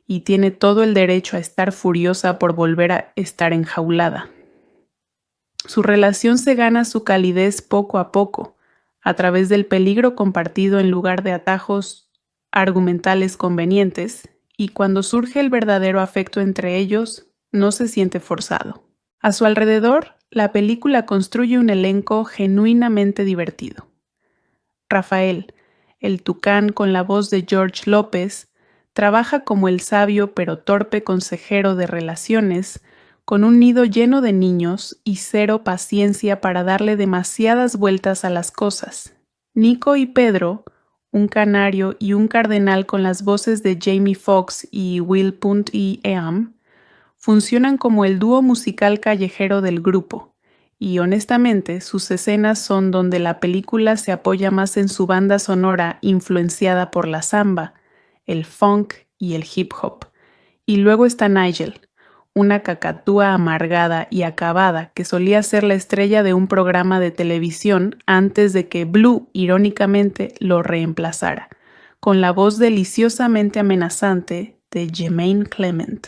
y tiene todo el derecho a estar furiosa por volver a estar enjaulada. Su relación se gana su calidez poco a poco, a través del peligro compartido en lugar de atajos argumentales convenientes, y cuando surge el verdadero afecto entre ellos, no se siente forzado. A su alrededor, la película construye un elenco genuinamente divertido. Rafael, el tucán con la voz de George López, trabaja como el sabio pero torpe consejero de relaciones, con un nido lleno de niños y cero paciencia para darle demasiadas vueltas a las cosas. Nico y Pedro, un canario y un cardenal con las voces de Jamie Foxx y Will Punt y Eam, funcionan como el dúo musical callejero del grupo, y honestamente sus escenas son donde la película se apoya más en su banda sonora influenciada por la samba, el funk y el hip hop. Y luego está Nigel, una cacatúa amargada y acabada que solía ser la estrella de un programa de televisión antes de que Blue, irónicamente, lo reemplazara, con la voz deliciosamente amenazante de Jermaine Clement.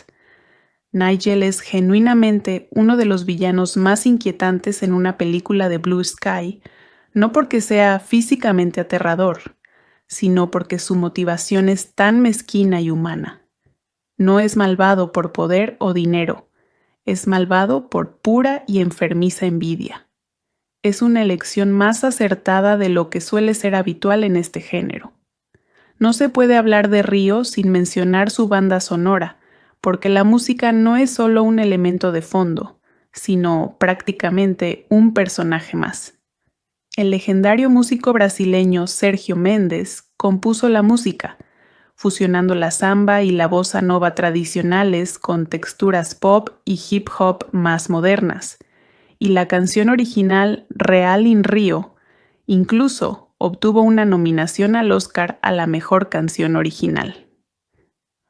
Nigel es genuinamente uno de los villanos más inquietantes en una película de Blue Sky, no porque sea físicamente aterrador, sino porque su motivación es tan mezquina y humana. No es malvado por poder o dinero, es malvado por pura y enfermiza envidia. Es una elección más acertada de lo que suele ser habitual en este género. No se puede hablar de Río sin mencionar su banda sonora, porque la música no es solo un elemento de fondo, sino prácticamente un personaje más. El legendario músico brasileño Sergio Méndez compuso la música, fusionando la samba y la bossa nova tradicionales con texturas pop y hip hop más modernas, y la canción original Real in Rio incluso obtuvo una nominación al Oscar a la mejor canción original.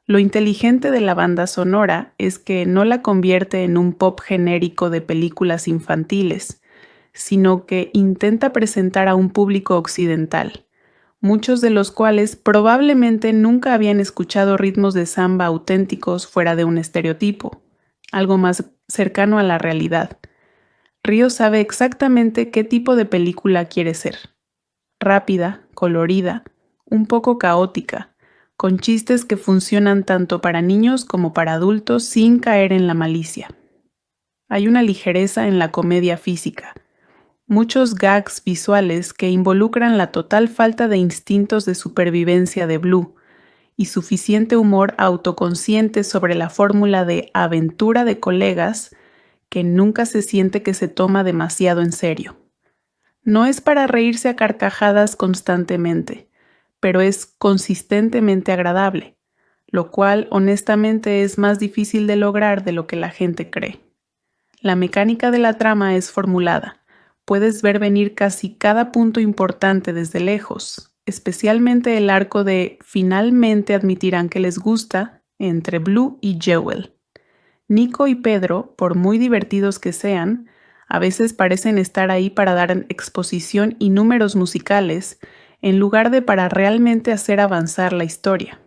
Lo inteligente de la banda sonora es que no la convierte en un pop genérico de películas infantiles, sino que intenta presentar a un público occidental, muchos de los cuales probablemente nunca habían escuchado ritmos de samba auténticos fuera de un estereotipo, algo más cercano a la realidad. Río sabe exactamente qué tipo de película quiere ser. Rápida, colorida, un poco caótica, con chistes que funcionan tanto para niños como para adultos sin caer en la malicia. Hay una ligereza en la comedia física, muchos gags visuales que involucran la total falta de instintos de supervivencia de Blue y suficiente humor autoconsciente sobre la fórmula de aventura de colegas que nunca se siente que se toma demasiado en serio. No es para reírse a carcajadas constantemente, pero es consistentemente agradable, lo cual honestamente es más difícil de lograr de lo que la gente cree. La mecánica de la trama es formulada. Puedes ver venir casi cada punto importante desde lejos, especialmente el arco de finalmente admitirán que les gusta entre Blue y Jewel. Nico y Pedro, por muy divertidos que sean, a veces parecen estar ahí para dar exposición y números musicales, en lugar de para realmente hacer avanzar la historia.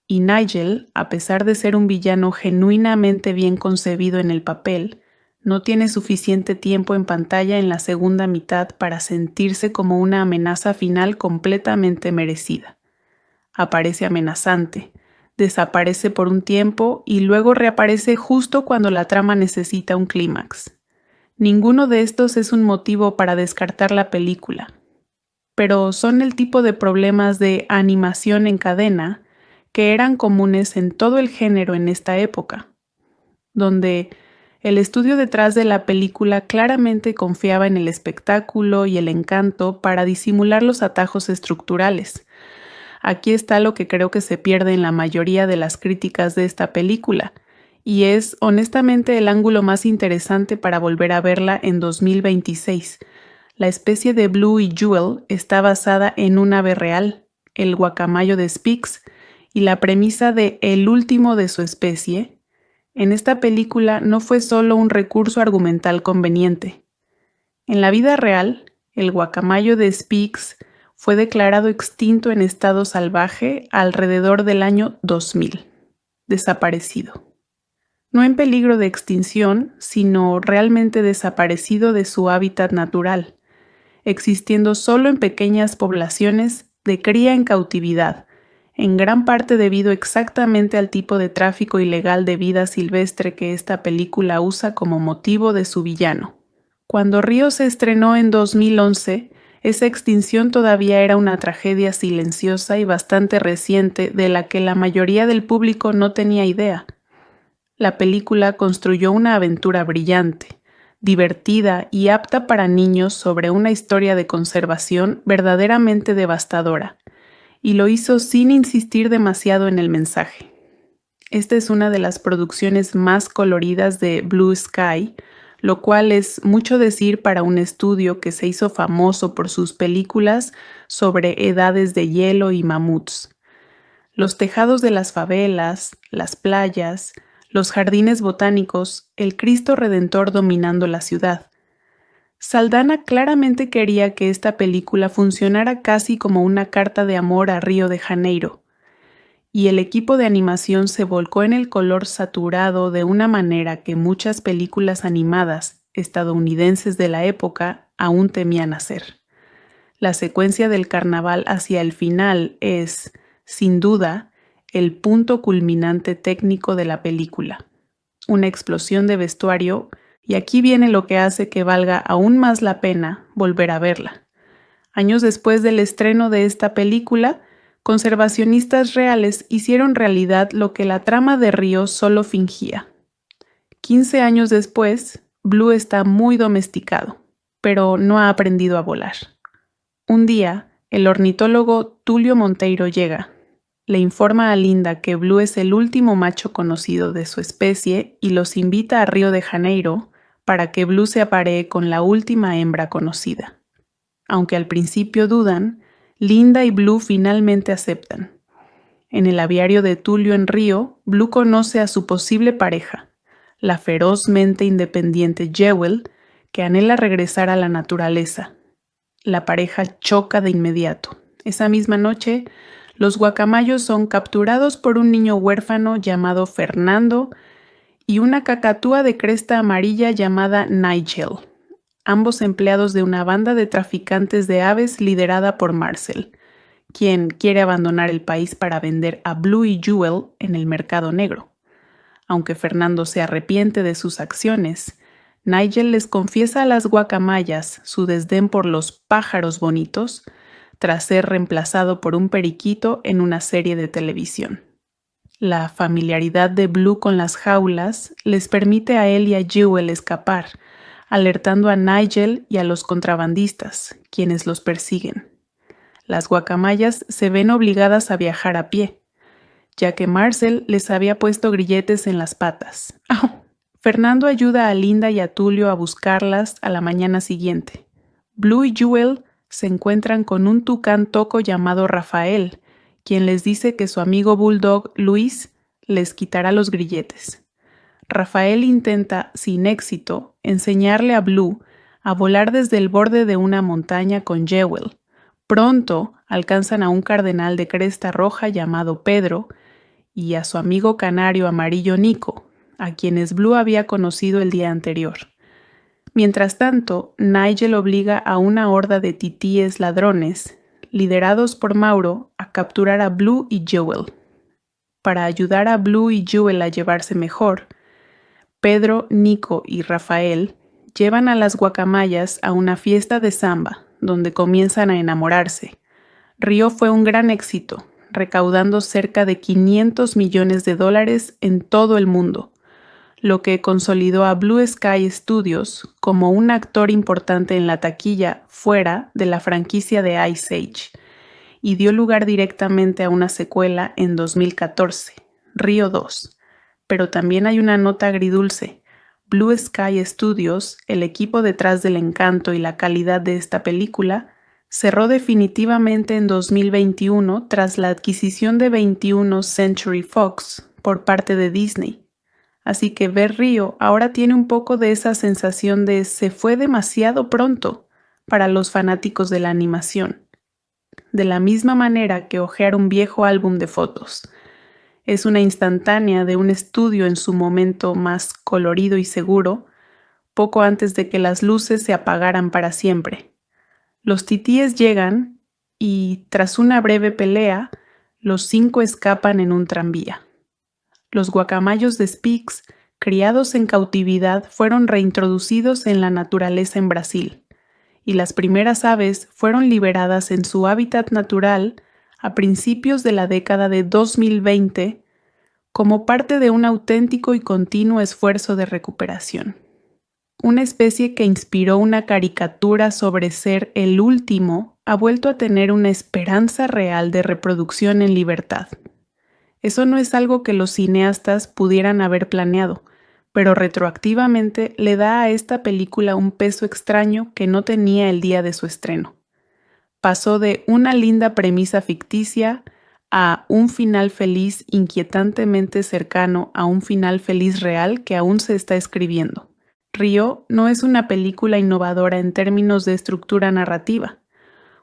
Y Nigel, a pesar de ser un villano genuinamente bien concebido en el papel, no tiene suficiente tiempo en pantalla en la segunda mitad para sentirse como una amenaza final completamente merecida. Aparece amenazante, desaparece por un tiempo y luego reaparece justo cuando la trama necesita un clímax. Ninguno de estos es un motivo para descartar la película, pero son el tipo de problemas de animación en cadena que eran comunes en todo el género en esta época, donde el estudio detrás de la película claramente confiaba en el espectáculo y el encanto para disimular los atajos estructurales. Aquí está lo que creo que se pierde en la mayoría de las críticas de esta película, y es honestamente el ángulo más interesante para volver a verla en 2026. La especie de Blue y Jewel está basada en un ave real, el guacamayo de Spix, y la premisa de el último de su especie en esta película no fue solo un recurso argumental conveniente. En la vida real, el guacamayo de Spix fue declarado extinto en estado salvaje alrededor del año 2000, desaparecido. No en peligro de extinción, sino realmente desaparecido de su hábitat natural, existiendo solo en pequeñas poblaciones de cría en cautividad, en gran parte debido exactamente al tipo de tráfico ilegal de vida silvestre que esta película usa como motivo de su villano. Cuando Río se estrenó en 2011, esa extinción todavía era una tragedia silenciosa y bastante reciente de la que la mayoría del público no tenía idea. La película construyó una aventura brillante, divertida y apta para niños sobre una historia de conservación verdaderamente devastadora, y lo hizo sin insistir demasiado en el mensaje. Esta es una de las producciones más coloridas de Blue Sky, lo cual es mucho decir para un estudio que se hizo famoso por sus películas sobre edades de hielo y mamuts. Los tejados de las favelas, las playas, los jardines botánicos, el Cristo Redentor dominando la ciudad. Saldanha claramente quería que esta película funcionara casi como una carta de amor a Río de Janeiro, y el equipo de animación se volcó en el color saturado de una manera que muchas películas animadas estadounidenses de la época aún temían hacer. La secuencia del carnaval hacia el final es, sin duda, el punto culminante técnico de la película. Una explosión de vestuario. Y aquí viene lo que hace que valga aún más la pena volver a verla. Años después del estreno de esta película, conservacionistas reales hicieron realidad lo que la trama de Río solo fingía. 15 años después, Blue está muy domesticado, pero no ha aprendido a volar. Un día, el ornitólogo Tulio Monteiro llega. Le informa a Linda que Blue es el último macho conocido de su especie y los invita a Río de Janeiro para que Blue se aparee con la última hembra conocida. Aunque al principio dudan, Linda y Blue finalmente aceptan. En el aviario de Tulio en Río, Blue conoce a su posible pareja, la ferozmente independiente Jewel, que anhela regresar a la naturaleza. La pareja choca de inmediato. Esa misma noche, los guacamayos son capturados por un niño huérfano llamado Fernando y una cacatúa de cresta amarilla llamada Nigel, ambos empleados de una banda de traficantes de aves liderada por Marcel, quien quiere abandonar el país para vender a Blue y Jewel en el mercado negro. Aunque Fernando se arrepiente de sus acciones, Nigel les confiesa a las guacamayas su desdén por los pájaros bonitos tras ser reemplazado por un periquito en una serie de televisión. La familiaridad de Blue con las jaulas les permite a él y a Jewel escapar, alertando a Nigel y a los contrabandistas, quienes los persiguen. Las guacamayas se ven obligadas a viajar a pie, ya que Marcel les había puesto grilletes en las patas. ¡Au! Fernando ayuda a Linda y a Tulio a buscarlas a la mañana siguiente. Blue y Jewel se encuentran con un tucán toco llamado Rafael, quien les dice que su amigo bulldog Luis les quitará los grilletes. Rafael intenta, sin éxito, enseñarle a Blue a volar desde el borde de una montaña con Jewel. Pronto alcanzan a un cardenal de cresta roja llamado Pedro y a su amigo canario amarillo Nico, a quienes Blue había conocido el día anterior. Mientras tanto, Nigel obliga a una horda de titíes ladrones, liderados por Mauro, a capturar a Blue y Jewel. Para ayudar a Blue y Jewel a llevarse mejor, Pedro, Nico y Rafael llevan a las guacamayas a una fiesta de samba, donde comienzan a enamorarse. Río fue un gran éxito, recaudando cerca de $500 millones en todo el mundo, lo que consolidó a Blue Sky Studios como un actor importante en la taquilla fuera de la franquicia de Ice Age, y dio lugar directamente a una secuela en 2014, Río 2. Pero también hay una nota agridulce. Blue Sky Studios, el equipo detrás del encanto y la calidad de esta película, cerró definitivamente en 2021 tras la adquisición de 21 Century Fox por parte de Disney. Así que ver Río ahora tiene un poco de esa sensación de se fue demasiado pronto para los fanáticos de la animación. De la misma manera que hojear un viejo álbum de fotos. Es una instantánea de un estudio en su momento más colorido y seguro, poco antes de que las luces se apagaran para siempre. Los titíes llegan y, tras una breve pelea, los 5 escapan en un tranvía. Los guacamayos de Spix, criados en cautividad, fueron reintroducidos en la naturaleza en Brasil, y las primeras aves fueron liberadas en su hábitat natural a principios de la década de 2020 como parte de un auténtico y continuo esfuerzo de recuperación. Una especie que inspiró una caricatura sobre ser el último ha vuelto a tener una esperanza real de reproducción en libertad. Eso no es algo que los cineastas pudieran haber planeado, pero retroactivamente le da a esta película un peso extraño que no tenía el día de su estreno. Pasó de una linda premisa ficticia a un final feliz inquietantemente cercano a un final feliz real que aún se está escribiendo. Río no es una película innovadora en términos de estructura narrativa.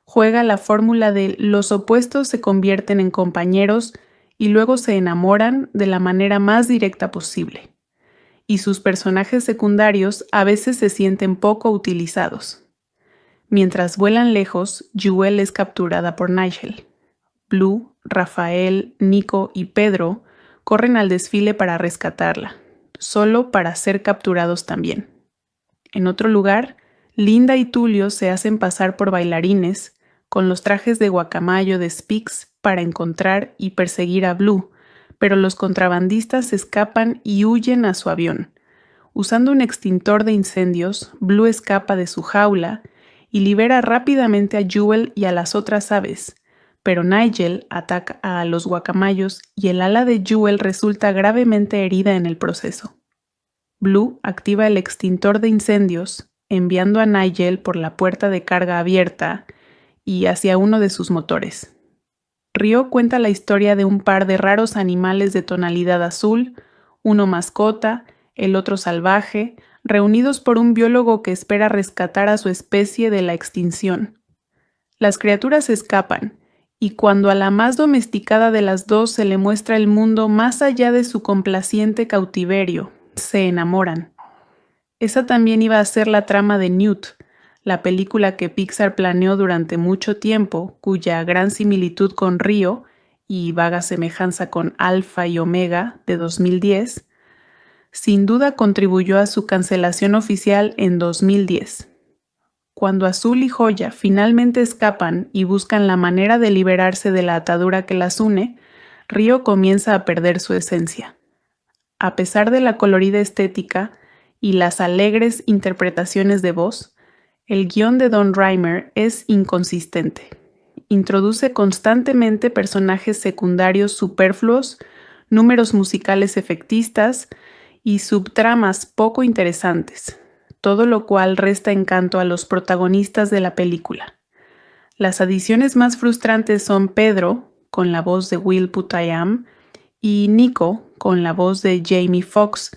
Juega la fórmula de los opuestos se convierten en compañeros y luego se enamoran de la manera más directa posible. Y sus personajes secundarios a veces se sienten poco utilizados. Mientras vuelan lejos, Jewel es capturada por Nigel. Blue, Rafael, Nico y Pedro corren al desfile para rescatarla, solo para ser capturados también. En otro lugar, Linda y Tulio se hacen pasar por bailarines con los trajes de guacamayo de Spix para encontrar y perseguir a Blue, pero los contrabandistas escapan y huyen a su avión. Usando un extintor de incendios, Blue escapa de su jaula y libera rápidamente a Jewel y a las otras aves, pero Nigel ataca a los guacamayos y el ala de Jewel resulta gravemente herida en el proceso. Blue activa el extintor de incendios, enviando a Nigel por la puerta de carga abierta y hacia uno de sus motores. Río cuenta la historia de un par de raros animales de tonalidad azul, uno mascota, el otro salvaje, reunidos por un biólogo que espera rescatar a su especie de la extinción. Las criaturas escapan y cuando a la más domesticada de las dos se le muestra el mundo más allá de su complaciente cautiverio, se enamoran. Esa también iba a ser la trama de Newt, la película que Pixar planeó durante mucho tiempo, cuya gran similitud con Río y vaga semejanza con Alfa y Omega de 2010, sin duda contribuyó a su cancelación oficial en 2010. Cuando Azul y Joya finalmente escapan y buscan la manera de liberarse de la atadura que las une, Río comienza a perder su esencia. A pesar de la colorida estética y las alegres interpretaciones de voz, el guión de Don Reimer es inconsistente. Introduce constantemente personajes secundarios superfluos, números musicales efectistas y subtramas poco interesantes, todo lo cual resta encanto a los protagonistas de la película. Las adiciones más frustrantes son Pedro, con la voz de Will Putayam, y Nico, con la voz de Jamie Foxx,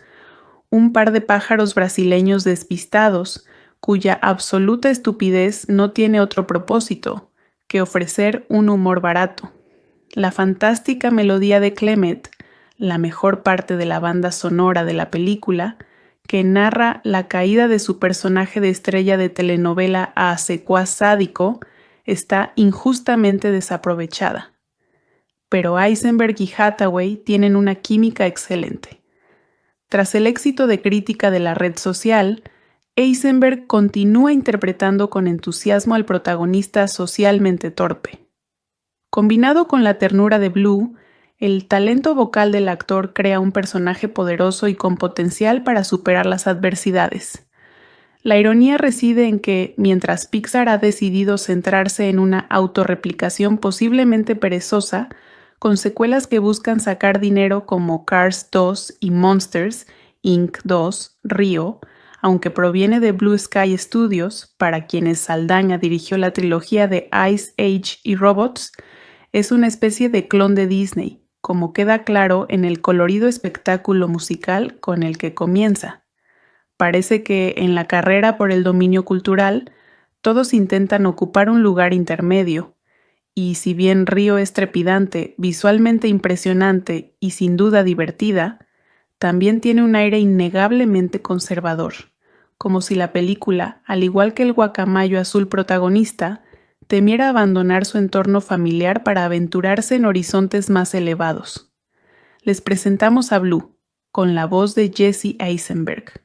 un par de pájaros brasileños despistados, cuya absoluta estupidez no tiene otro propósito que ofrecer un humor barato. La fantástica melodía de Clement, la mejor parte de la banda sonora de la película, que narra la caída de su personaje de estrella de telenovela a secuaz sádico, está injustamente desaprovechada. Pero Eisenberg y Hathaway tienen una química excelente. Tras el éxito de crítica de la red social, Eisenberg continúa interpretando con entusiasmo al protagonista socialmente torpe. Combinado con la ternura de Blue, el talento vocal del actor crea un personaje poderoso y con potencial para superar las adversidades. La ironía reside en que, mientras Pixar ha decidido centrarse en una autorreplicación posiblemente perezosa, con secuelas que buscan sacar dinero como Cars 2 y Monsters, Inc. 2, Río, aunque proviene de Blue Sky Studios, para quienes Saldaña dirigió la trilogía de Ice Age y Robots, es una especie de clon de Disney, como queda claro en el colorido espectáculo musical con el que comienza. Parece que en la carrera por el dominio cultural, todos intentan ocupar un lugar intermedio, y si bien Río es trepidante, visualmente impresionante y sin duda divertida, también tiene un aire innegablemente conservador, como si la película, al igual que el guacamayo azul protagonista, temiera abandonar su entorno familiar para aventurarse en horizontes más elevados. Les presentamos a Blue, con la voz de Jesse Eisenberg.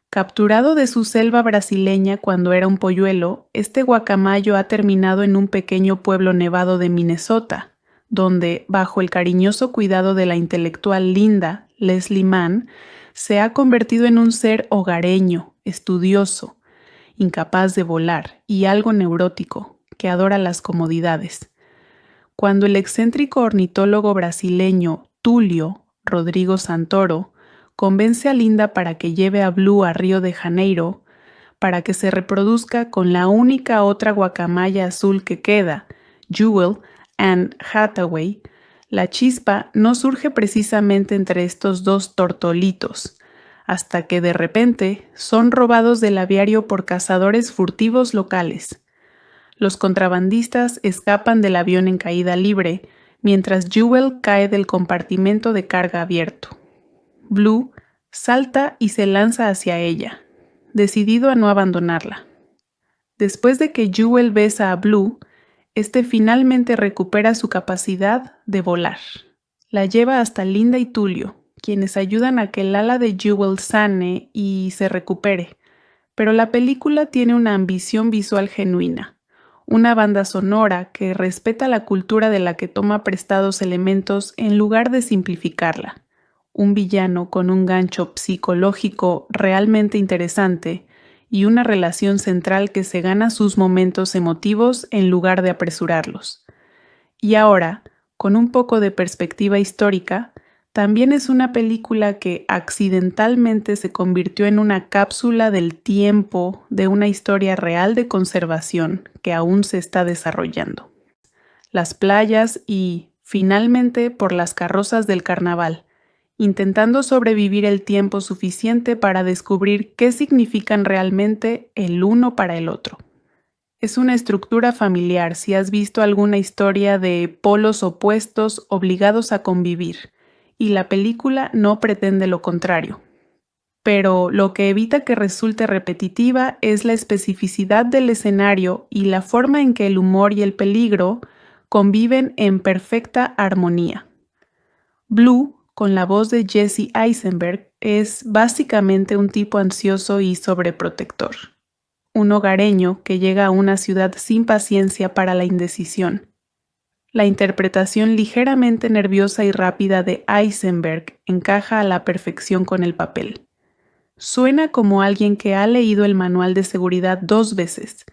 Capturado de su selva brasileña cuando era un polluelo, este guacamayo ha terminado en un pequeño pueblo nevado de Minnesota, donde, bajo el cariñoso cuidado de la intelectual Linda, Leslie Mann, se ha convertido en un ser hogareño, estudioso, incapaz de volar y algo neurótico, que adora las comodidades. Cuando el excéntrico ornitólogo brasileño Tulio Rodrigo Santoro convence a Linda para que lleve a Blue a Río de Janeiro, para que se reproduzca con la única otra guacamaya azul que queda, Jewel Anne Hathaway, la chispa no surge precisamente entre estos dos tortolitos, hasta que de repente son robados del aviario por cazadores furtivos locales. Los contrabandistas escapan del avión en caída libre, mientras Jewel cae del compartimento de carga abierto. Blue salta y se lanza hacia ella, decidido a no abandonarla. Después de que Jewel besa a Blue, este finalmente recupera su capacidad de volar. La lleva hasta Linda y Tulio, quienes ayudan a que el ala de Jewel sane y se recupere, pero la película tiene una ambición visual genuina, una banda sonora que respeta la cultura de la que toma prestados elementos en lugar de simplificarla, un villano con un gancho psicológico realmente interesante y una relación central que se gana sus momentos emotivos en lugar de apresurarlos. Y ahora, con un poco de perspectiva histórica, también es una película que accidentalmente se convirtió en una cápsula del tiempo de una historia real de conservación que aún se está desarrollando. Las playas y, finalmente, por las carrozas del carnaval, intentando sobrevivir el tiempo suficiente para descubrir qué significan realmente el uno para el otro. Es una estructura familiar si has visto alguna historia de polos opuestos obligados a convivir, y la película no pretende lo contrario. Pero lo que evita que resulte repetitiva es la especificidad del escenario y la forma en que el humor y el peligro conviven en perfecta armonía. Blue, con la voz de Jesse Eisenberg, es básicamente un tipo ansioso y sobreprotector. Un hogareño que llega a una ciudad sin paciencia para la indecisión. La interpretación ligeramente nerviosa y rápida de Eisenberg encaja a la perfección con el papel. Suena como alguien que ha leído el manual de seguridad 2 veces.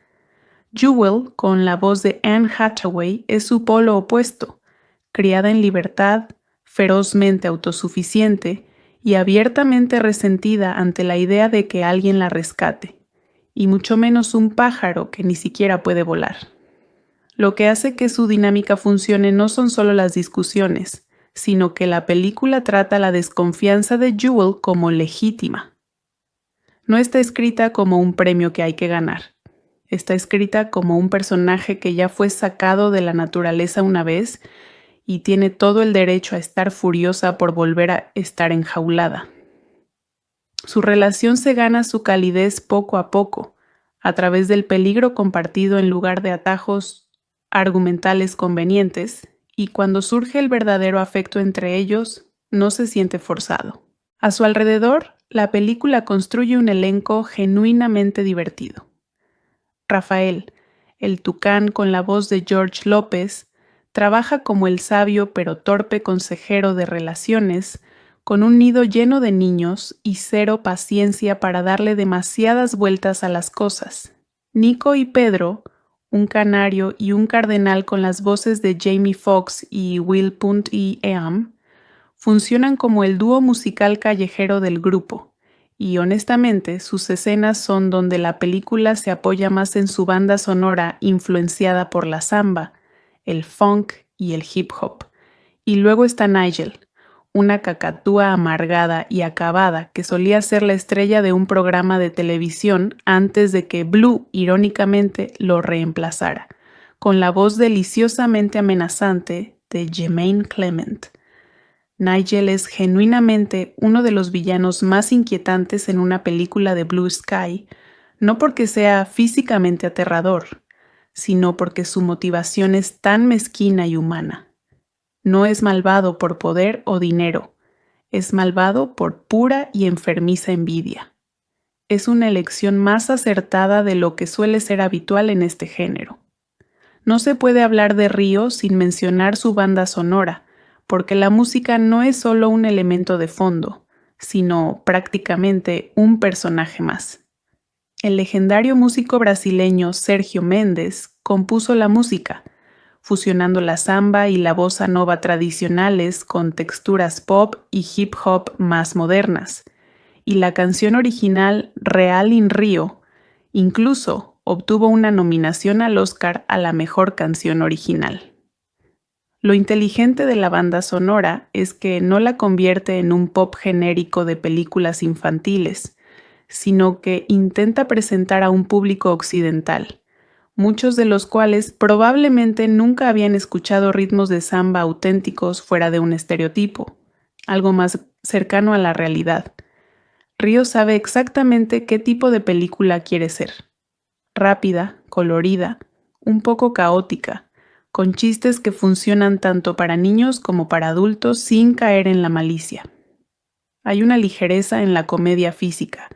Jewel, con la voz de Anne Hathaway, es su polo opuesto, criada en libertad, ferozmente autosuficiente y abiertamente resentida ante la idea de que alguien la rescate, y mucho menos un pájaro que ni siquiera puede volar. Lo que hace que su dinámica funcione no son solo las discusiones, sino que la película trata la desconfianza de Jewel como legítima. No está escrita como un premio que hay que ganar. Está escrita como un personaje que ya fue sacado de la naturaleza una vez y tiene todo el derecho a estar furiosa por volver a estar enjaulada. Su relación se gana su calidez poco a poco, a través del peligro compartido en lugar de atajos argumentales convenientes, y cuando surge el verdadero afecto entre ellos, no se siente forzado. A su alrededor, la película construye un elenco genuinamente divertido. Rafael, el tucán con la voz de George López, trabaja como el sabio pero torpe consejero de relaciones, con un nido lleno de niños y cero paciencia para darle demasiadas vueltas a las cosas. Nico y Pedro, un canario y un cardenal con las voces de Jamie Foxx y Will Punt y Eam, funcionan como el dúo musical callejero del grupo, y honestamente sus escenas son donde la película se apoya más en su banda sonora influenciada por la samba, el funk y el hip hop. Y luego está Nigel, una cacatúa amargada y acabada que solía ser la estrella de un programa de televisión antes de que Blue, irónicamente, lo reemplazara, con la voz deliciosamente amenazante de Jermaine Clement. Nigel es genuinamente uno de los villanos más inquietantes en una película de Blue Sky, no porque sea físicamente aterrador, sino porque su motivación es tan mezquina y humana. No es malvado por poder o dinero, es malvado por pura y enfermiza envidia. Es una elección más acertada de lo que suele ser habitual en este género. No se puede hablar de Río sin mencionar su banda sonora, porque la música no es solo un elemento de fondo, sino prácticamente un personaje más. El legendario músico brasileño Sergio Méndez compuso la música, fusionando la samba y la bossa nova tradicionales con texturas pop y hip hop más modernas, y la canción original Real in Rio incluso obtuvo una nominación al Oscar a la mejor canción original. Lo inteligente de la banda sonora es que no la convierte en un pop genérico de películas infantiles, sino que intenta presentar a un público occidental, muchos de los cuales probablemente nunca habían escuchado ritmos de samba auténticos fuera de un estereotipo, algo más cercano a la realidad. Río sabe exactamente qué tipo de película quiere ser. Rápida, colorida, un poco caótica, con chistes que funcionan tanto para niños como para adultos sin caer en la malicia. Hay una ligereza en la comedia física,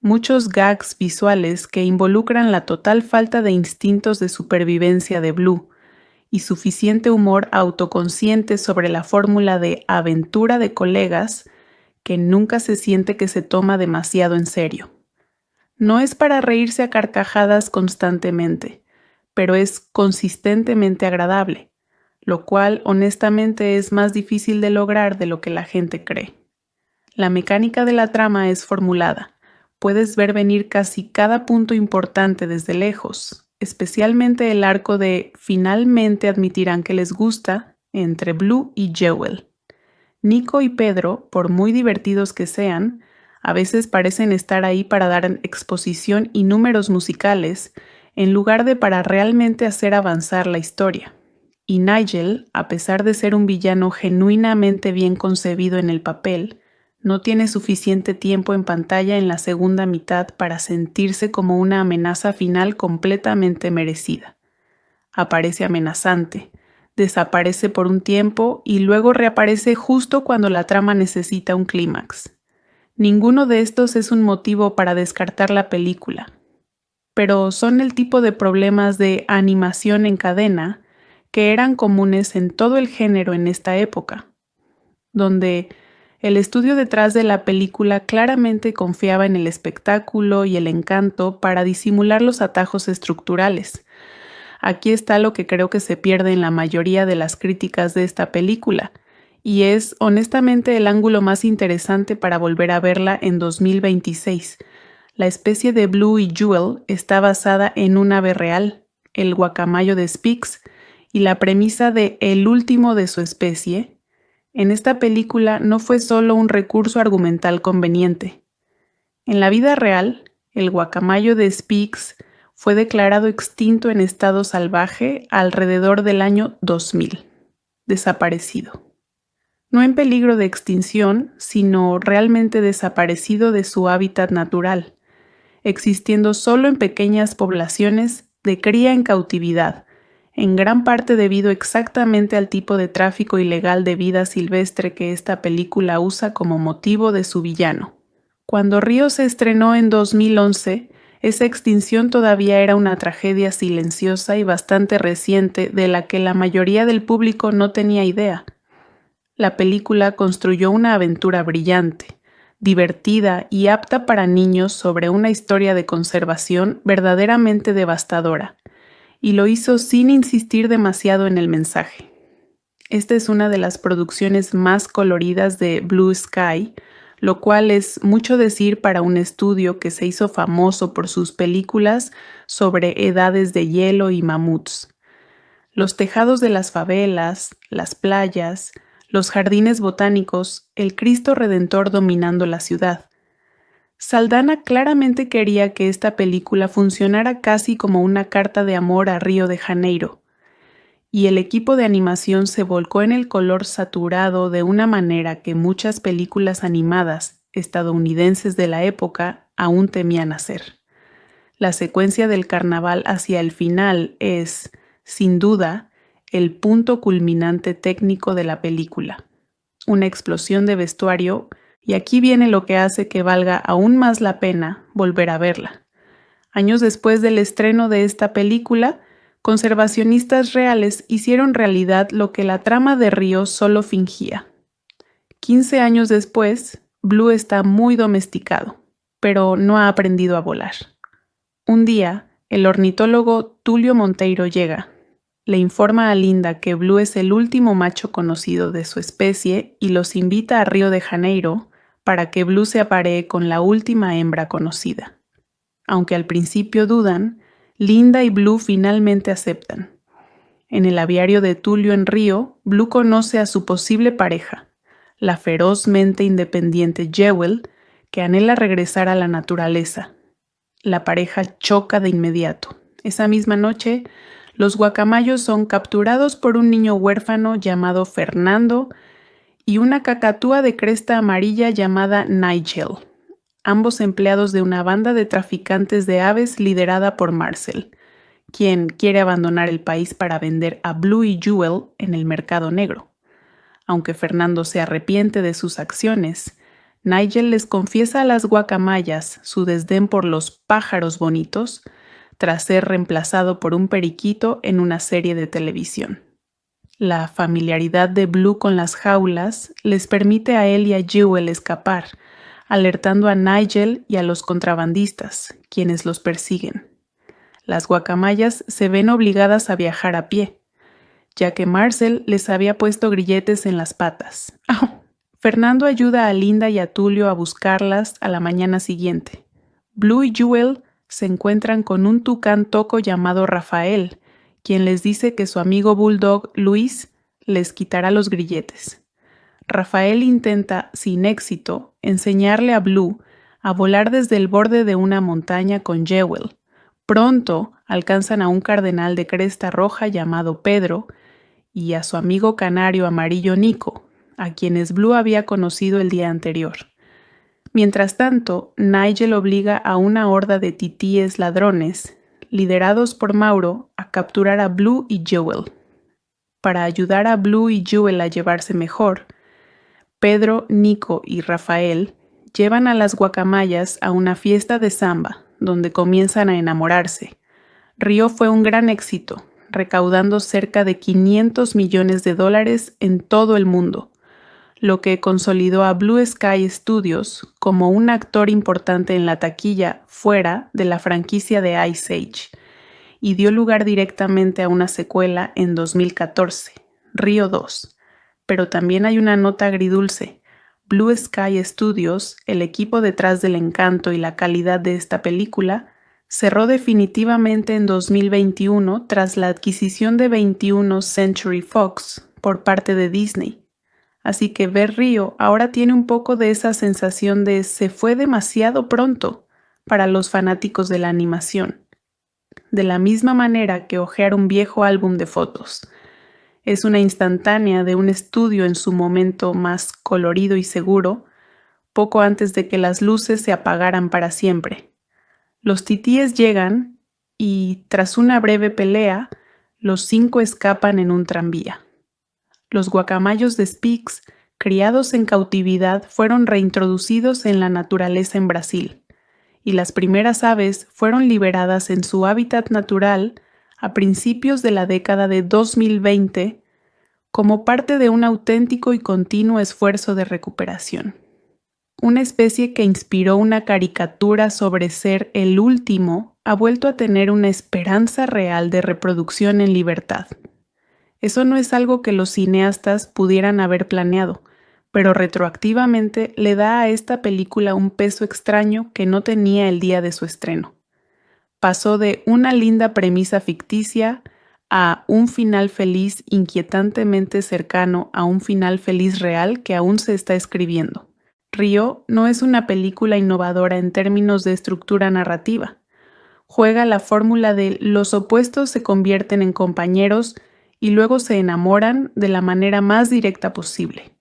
muchos gags visuales que involucran la total falta de instintos de supervivencia de Blue y suficiente humor autoconsciente sobre la fórmula de aventura de colegas que nunca se siente que se toma demasiado en serio. No es para reírse a carcajadas constantemente, pero es consistentemente agradable, lo cual honestamente es más difícil de lograr de lo que la gente cree. La mecánica de la trama es formulada. Puedes ver venir casi cada punto importante desde lejos, especialmente el arco de finalmente admitirán que les gusta entre Blue y Jewel. Nico y Pedro, por muy divertidos que sean, a veces parecen estar ahí para dar exposición y números musicales en lugar de para realmente hacer avanzar la historia. Y Nigel, a pesar de ser un villano genuinamente bien concebido en el papel, no tiene suficiente tiempo en pantalla en la segunda mitad para sentirse como una amenaza final completamente merecida. Aparece amenazante, desaparece por un tiempo y luego reaparece justo cuando la trama necesita un clímax. Ninguno de estos es un motivo para descartar la película, pero son el tipo de problemas de animación en cadena que eran comunes en todo el género en esta época, donde el estudio detrás de la película claramente confiaba en el espectáculo y el encanto para disimular los atajos estructurales. Aquí está lo que creo que se pierde en la mayoría de las críticas de esta película, y es honestamente el ángulo más interesante para volver a verla en 2026. La especie de Blue y Jewel está basada en un ave real, el guacamayo de Spix, y la premisa de el último de su especie en esta película no fue solo un recurso argumental conveniente. En la vida real, el guacamayo de Spix fue declarado extinto en estado salvaje alrededor del año 2000, desaparecido. No en peligro de extinción, sino realmente desaparecido de su hábitat natural, existiendo solo en pequeñas poblaciones de cría en cautividad, en gran parte debido exactamente al tipo de tráfico ilegal de vida silvestre que esta película usa como motivo de su villano. Cuando Río se estrenó en 2011, esa extinción todavía era una tragedia silenciosa y bastante reciente de la que la mayoría del público no tenía idea. La película construyó una aventura brillante, divertida y apta para niños sobre una historia de conservación verdaderamente devastadora, y lo hizo sin insistir demasiado en el mensaje. Esta es una de las producciones más coloridas de Blue Sky, lo cual es mucho decir para un estudio que se hizo famoso por sus películas sobre edades de hielo y mamuts. Los tejados de las favelas, las playas, los jardines botánicos, el Cristo Redentor dominando la ciudad. Saldanha claramente quería que esta película funcionara casi como una carta de amor a Río de Janeiro, y el equipo de animación se volcó en el color saturado de una manera que muchas películas animadas estadounidenses de la época aún temían hacer. La secuencia del carnaval hacia el final es, sin duda, el punto culminante técnico de la película. Una explosión de vestuario, y aquí viene lo que hace que valga aún más la pena volver a verla. Años después del estreno de esta película, conservacionistas reales hicieron realidad lo que la trama de Río solo fingía. 15 años después, Blue está muy domesticado, pero no ha aprendido a volar. Un día, el ornitólogo Tulio Monteiro llega. Le informa a Linda que Blue es el último macho conocido de su especie y los invita a Río de Janeiro para que Blue se aparee con la última hembra conocida. Aunque al principio dudan, Linda y Blue finalmente aceptan. En el aviario de Tulio en Río, Blue conoce a su posible pareja, la ferozmente independiente Jewel, que anhela regresar a la naturaleza. La pareja choca de inmediato. Esa misma noche, los guacamayos son capturados por un niño huérfano llamado Fernando y una cacatúa de cresta amarilla llamada Nigel, ambos empleados de una banda de traficantes de aves liderada por Marcel, quien quiere abandonar el país para vender a Blue y Jewel en el mercado negro. Aunque Fernando se arrepiente de sus acciones, Nigel les confiesa a las guacamayas su desdén por los pájaros bonitos tras ser reemplazado por un periquito en una serie de televisión. La familiaridad de Blue con las jaulas les permite a él y a Jewel escapar, alertando a Nigel y a los contrabandistas, quienes los persiguen. Las guacamayas se ven obligadas a viajar a pie, ya que Marcel les había puesto grilletes en las patas. ¡Au! Fernando ayuda a Linda y a Tulio a buscarlas a la mañana siguiente. Blue y Jewel se encuentran con un tucán toco llamado Rafael, quien les dice que su amigo bulldog Luis les quitará los grilletes. Rafael intenta, sin éxito, enseñarle a Blue a volar desde el borde de una montaña con Jewel. Pronto alcanzan a un cardenal de cresta roja llamado Pedro y a su amigo canario amarillo Nico, a quienes Blue había conocido el día anterior. Mientras tanto, Nigel obliga a una horda de titíes ladrones, liderados por Mauro, a capturar a Blue y Joel. Para ayudar a Blue y Joel a llevarse mejor, Pedro, Nico y Rafael llevan a las guacamayas a una fiesta de samba, donde comienzan a enamorarse. Río fue un gran éxito, recaudando cerca de $500 millones en todo el mundo, lo que consolidó a Blue Sky Studios como un actor importante en la taquilla fuera de la franquicia de Ice Age, y dio lugar directamente a una secuela en 2014, Río 2. Pero también hay una nota agridulce. Blue Sky Studios, el equipo detrás del encanto y la calidad de esta película, cerró definitivamente en 2021 tras la adquisición de 21 Century Fox por parte de Disney. Así que ver Río ahora tiene un poco de esa sensación de se fue demasiado pronto para los fanáticos de la animación. De la misma manera que hojear un viejo álbum de fotos. Es una instantánea de un estudio en su momento más colorido y seguro, poco antes de que las luces se apagaran para siempre. Los titíes llegan y, tras una breve pelea, los 5 escapan en un tranvía. Los guacamayos de Spix, criados en cautividad, fueron reintroducidos en la naturaleza en Brasil, y las primeras aves fueron liberadas en su hábitat natural a principios de la década de 2020 como parte de un auténtico y continuo esfuerzo de recuperación. Una especie que inspiró una caricatura sobre ser el último ha vuelto a tener una esperanza real de reproducción en libertad. Eso no es algo que los cineastas pudieran haber planeado, pero retroactivamente le da a esta película un peso extraño que no tenía el día de su estreno. Pasó de una linda premisa ficticia a un final feliz inquietantemente cercano a un final feliz real que aún se está escribiendo. Río no es una película innovadora en términos de estructura narrativa. Juega la fórmula de los opuestos se convierten en compañeros y luego se enamoran de la manera más directa posible.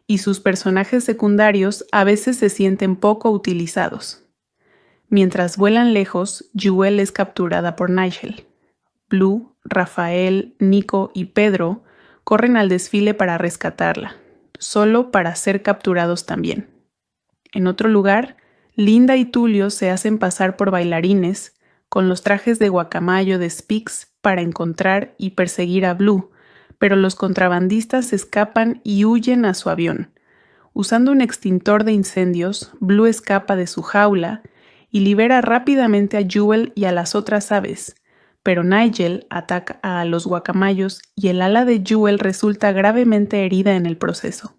Y sus personajes secundarios a veces se sienten poco utilizados. Mientras vuelan lejos, Joel es capturada por Nigel. Blue, Rafael, Nico y Pedro corren al desfile para rescatarla, solo para ser capturados también. En otro lugar, Linda y Tulio se hacen pasar por bailarines con los trajes de guacamayo de Spix para encontrar y perseguir a Blue, pero los contrabandistas escapan y huyen a su avión. Usando un extintor de incendios, Blue escapa de su jaula y libera rápidamente a Joel y a las otras aves, pero Nigel ataca a los guacamayos y el ala de Joel resulta gravemente herida en el proceso.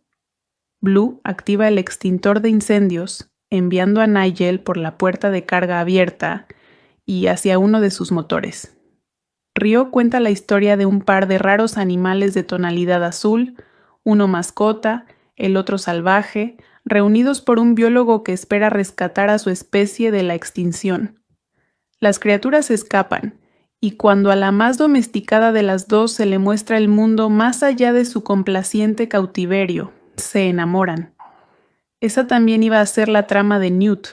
Blue activa el extintor de incendios, enviando a Nigel por la puerta de carga abierta y hacia uno de sus motores. Río cuenta la historia de un par de raros animales de tonalidad azul, uno mascota, el otro salvaje, reunidos por un biólogo que espera rescatar a su especie de la extinción. Las criaturas escapan, y cuando a la más domesticada de las dos se le muestra el mundo más allá de su complaciente cautiverio, se enamoran. Esa también iba a ser la trama de Newt,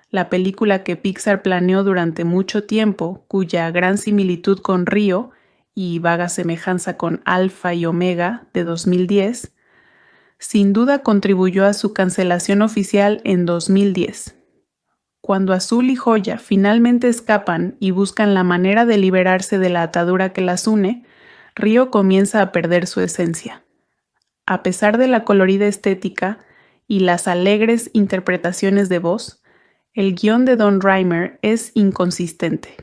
la película que Pixar planeó durante mucho tiempo, cuya gran similitud con Río y vaga semejanza con Alfa y Omega de 2010, sin duda contribuyó a su cancelación oficial en 2010. Cuando Azul y Joya finalmente escapan y buscan la manera de liberarse de la atadura que las une, Río comienza a perder su esencia. A pesar de la colorida estética y las alegres interpretaciones de voz, el guión de Don Reimer es inconsistente.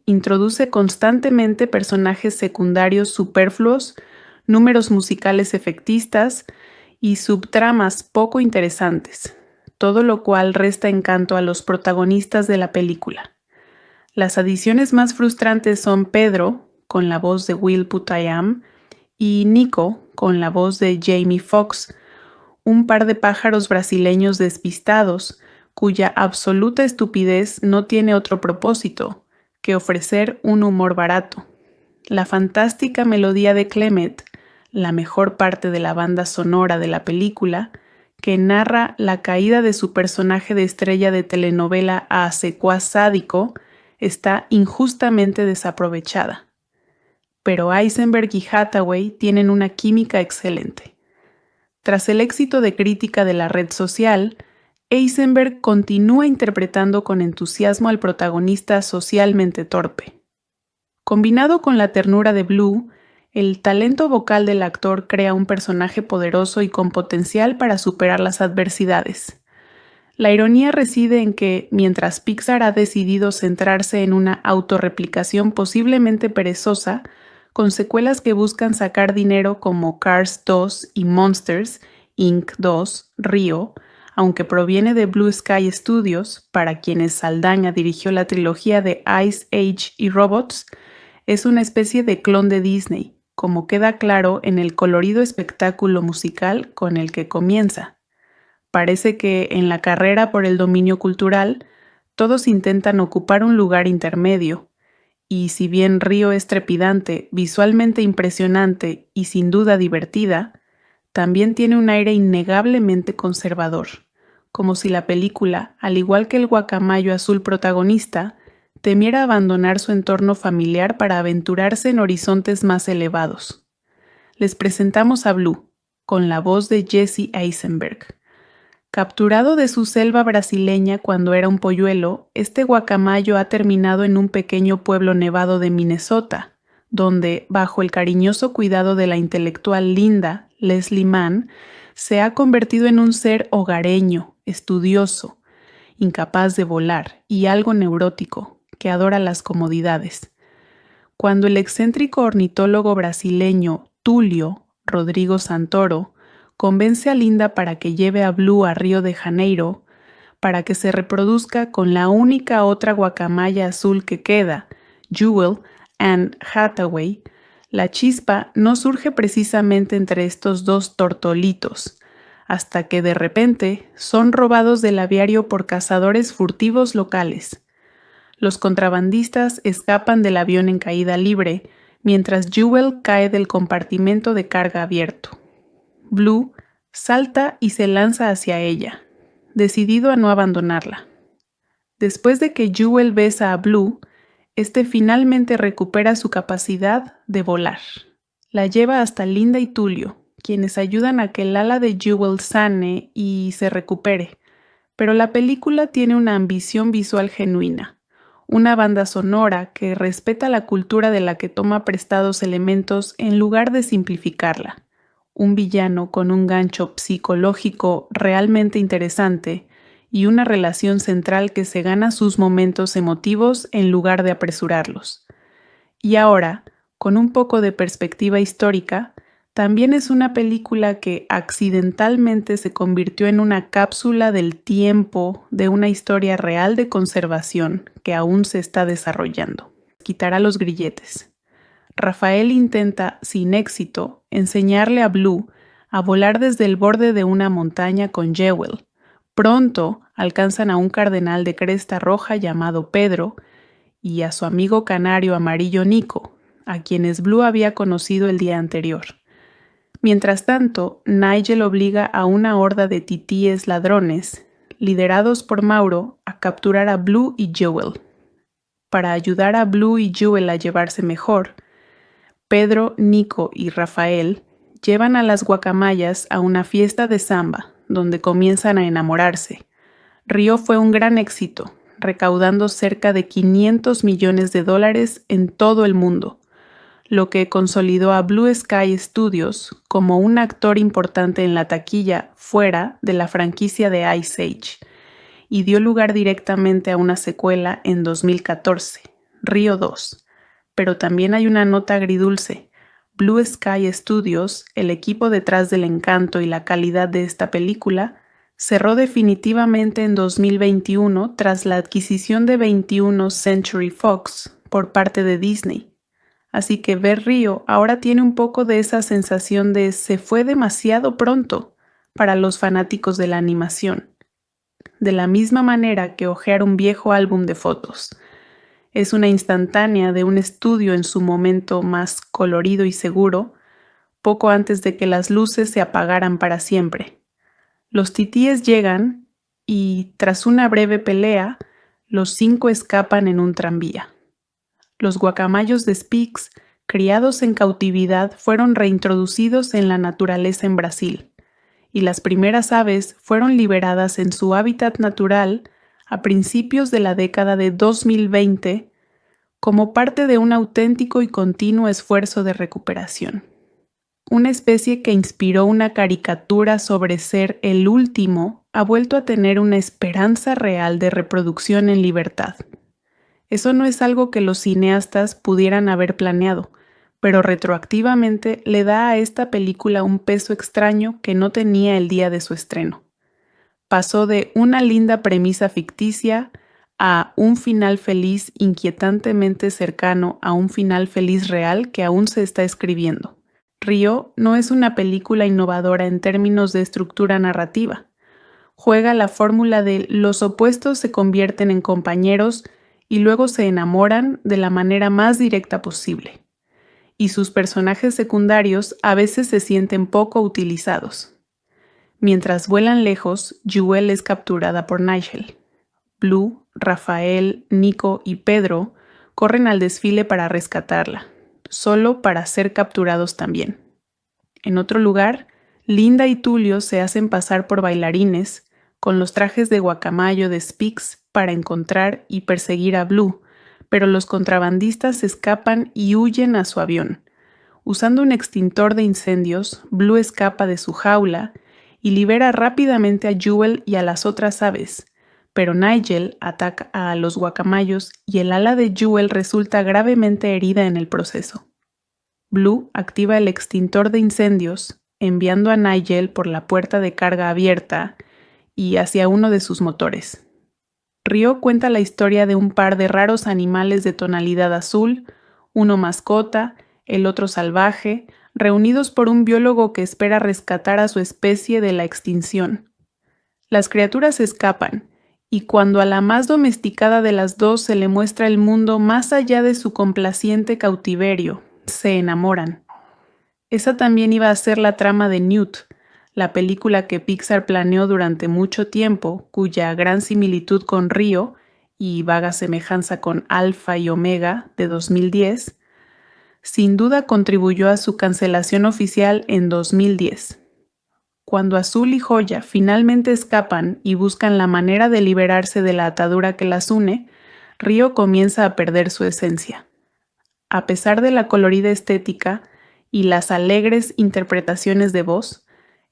Introduce constantemente personajes secundarios superfluos, números musicales efectistas y subtramas poco interesantes, todo lo cual resta encanto a los protagonistas de la película. Las adiciones más frustrantes son Pedro, con la voz de Will Putayam, y Nico, con la voz de Jamie Foxx, un par de pájaros brasileños despistados, cuya absoluta estupidez no tiene otro propósito que ofrecer un humor barato. La fantástica melodía de Clement, la mejor parte de la banda sonora de la película, que narra la caída de su personaje de estrella de telenovela a secuaz sádico, está injustamente desaprovechada. Pero Eisenberg y Hathaway tienen una química excelente. Tras el éxito de crítica de la red social, Eisenberg continúa interpretando con entusiasmo al protagonista socialmente torpe. Combinado con la ternura de Blue, el talento vocal del actor crea un personaje poderoso y con potencial para superar las adversidades. La ironía reside en que, mientras Pixar ha decidido centrarse en una autorreplicación posiblemente perezosa, con secuelas que buscan sacar dinero como Cars 2 y Monsters, Inc. 2, Río, aunque proviene de Blue Sky Studios, para quienes Saldaña dirigió la trilogía de Ice Age y Robots, es una especie de clon de Disney, como queda claro en el colorido espectáculo musical con el que comienza. Parece que en la carrera por el dominio cultural, todos intentan ocupar un lugar intermedio, y si bien Río es trepidante, visualmente impresionante y sin duda divertida, también tiene un aire innegablemente conservador, como si la película, al igual que el guacamayo azul protagonista, temiera abandonar su entorno familiar para aventurarse en horizontes más elevados. Les presentamos a Blue, con la voz de Jesse Eisenberg. Capturado de su selva brasileña cuando era un polluelo, este guacamayo ha terminado en un pequeño pueblo nevado de Minnesota, donde, bajo el cariñoso cuidado de la intelectual Linda, Leslie Mann, se ha convertido en un ser hogareño, estudioso, incapaz de volar y algo neurótico, que adora las comodidades. Cuando el excéntrico ornitólogo brasileño Tulio Rodrigo Santoro convence a Linda para que lleve a Blue a Río de Janeiro para que se reproduzca con la única otra guacamaya azul que queda, Jewel Anne Hathaway, la chispa no surge precisamente entre estos dos tortolitos, hasta que de repente son robados del aviario por cazadores furtivos locales. Los contrabandistas escapan del avión en caída libre, mientras Jewel cae del compartimento de carga abierto. Blue salta y se lanza hacia ella, decidido a no abandonarla. Después de que Jewel besa a Blue, este finalmente recupera su capacidad de volar. La lleva hasta Linda y Tulio, quienes ayudan a que el ala de Jewel sane y se recupere, pero la película tiene una ambición visual genuina, una banda sonora que respeta la cultura de la que toma prestados elementos en lugar de simplificarla, un villano con un gancho psicológico realmente interesante y una relación central que se gana sus momentos emotivos en lugar de apresurarlos. Y ahora, con un poco de perspectiva histórica, también es una película que accidentalmente se convirtió en una cápsula del tiempo de una historia real de conservación que aún se está desarrollando. Quitará los grilletes. Rafael intenta, sin éxito, enseñarle a Blue a volar desde el borde de una montaña con Jewel. Pronto alcanzan a un cardenal de cresta roja llamado Pedro y a su amigo canario amarillo Nico, a quienes Blue había conocido el día anterior. Mientras tanto, Nigel obliga a una horda de titíes ladrones, liderados por Mauro, a capturar a Blue y Jewel. Para ayudar a Blue y Jewel a llevarse mejor, Pedro, Nico y Rafael llevan a las guacamayas a una fiesta de samba, donde comienzan a enamorarse. Río fue un gran éxito, recaudando cerca de $500 millones en todo el mundo, lo que consolidó a Blue Sky Studios como un actor importante en la taquilla fuera de la franquicia de Ice Age, y dio lugar directamente a una secuela en 2014, Río 2. Pero también hay una nota agridulce. Blue Sky Studios, el equipo detrás del encanto y la calidad de esta película, cerró definitivamente en 2021 tras la adquisición de 21 Century Fox por parte de Disney. Así que ver Río ahora tiene un poco de esa sensación de se fue demasiado pronto para los fanáticos de la animación. De la misma manera que hojear un viejo álbum de fotos. Es una instantánea de un estudio en su momento más colorido y seguro, poco antes de que las luces se apagaran para siempre. Los titíes llegan y, tras una breve pelea, los 5 escapan en un tranvía. Los guacamayos de Spix, criados en cautividad, fueron reintroducidos en la naturaleza en Brasil, y las primeras aves fueron liberadas en su hábitat natural a principios de la década de 2020 como parte de un auténtico y continuo esfuerzo de recuperación. Una especie que inspiró una caricatura sobre ser el último ha vuelto a tener una esperanza real de reproducción en libertad. Eso no es algo que los cineastas pudieran haber planeado, pero retroactivamente le da a esta película un peso extraño que no tenía el día de su estreno. Pasó de una linda premisa ficticia a un final feliz inquietantemente cercano a un final feliz real que aún se está escribiendo. Río no es una película innovadora en términos de estructura narrativa. Juega la fórmula de los opuestos se convierten en compañeros y luego se enamoran de la manera más directa posible. Y sus personajes secundarios a veces se sienten poco utilizados. Mientras vuelan lejos, Jewel es capturada por Nigel. Blue, Rafael, Nico y Pedro corren al desfile para rescatarla, solo para ser capturados también. En otro lugar, Linda y Tulio se hacen pasar por bailarines con los trajes de guacamayo de Spix para encontrar y perseguir a Blue, pero los contrabandistas escapan y huyen a su avión. Usando un extintor de incendios, Blue escapa de su jaula y libera rápidamente a Jewel y a las otras aves, pero Nigel ataca a los guacamayos y el ala de Jewel resulta gravemente herida en el proceso. Blue activa el extintor de incendios, enviando a Nigel por la puerta de carga abierta y hacia uno de sus motores. Río cuenta la historia de un par de raros animales de tonalidad azul, uno mascota, el otro salvaje, reunidos por un biólogo que espera rescatar a su especie de la extinción. Las criaturas escapan, y cuando a la más domesticada de las dos se le muestra el mundo más allá de su complaciente cautiverio, se enamoran. Esa también iba a ser la trama de Newt, la película que Pixar planeó durante mucho tiempo, cuya gran similitud con Río y vaga semejanza con Alfa y Omega de 2010, sin duda contribuyó a su cancelación oficial en 2010. Cuando Azul y Joya finalmente escapan y buscan la manera de liberarse de la atadura que las une, Río comienza a perder su esencia. A pesar de la colorida estética y las alegres interpretaciones de voz,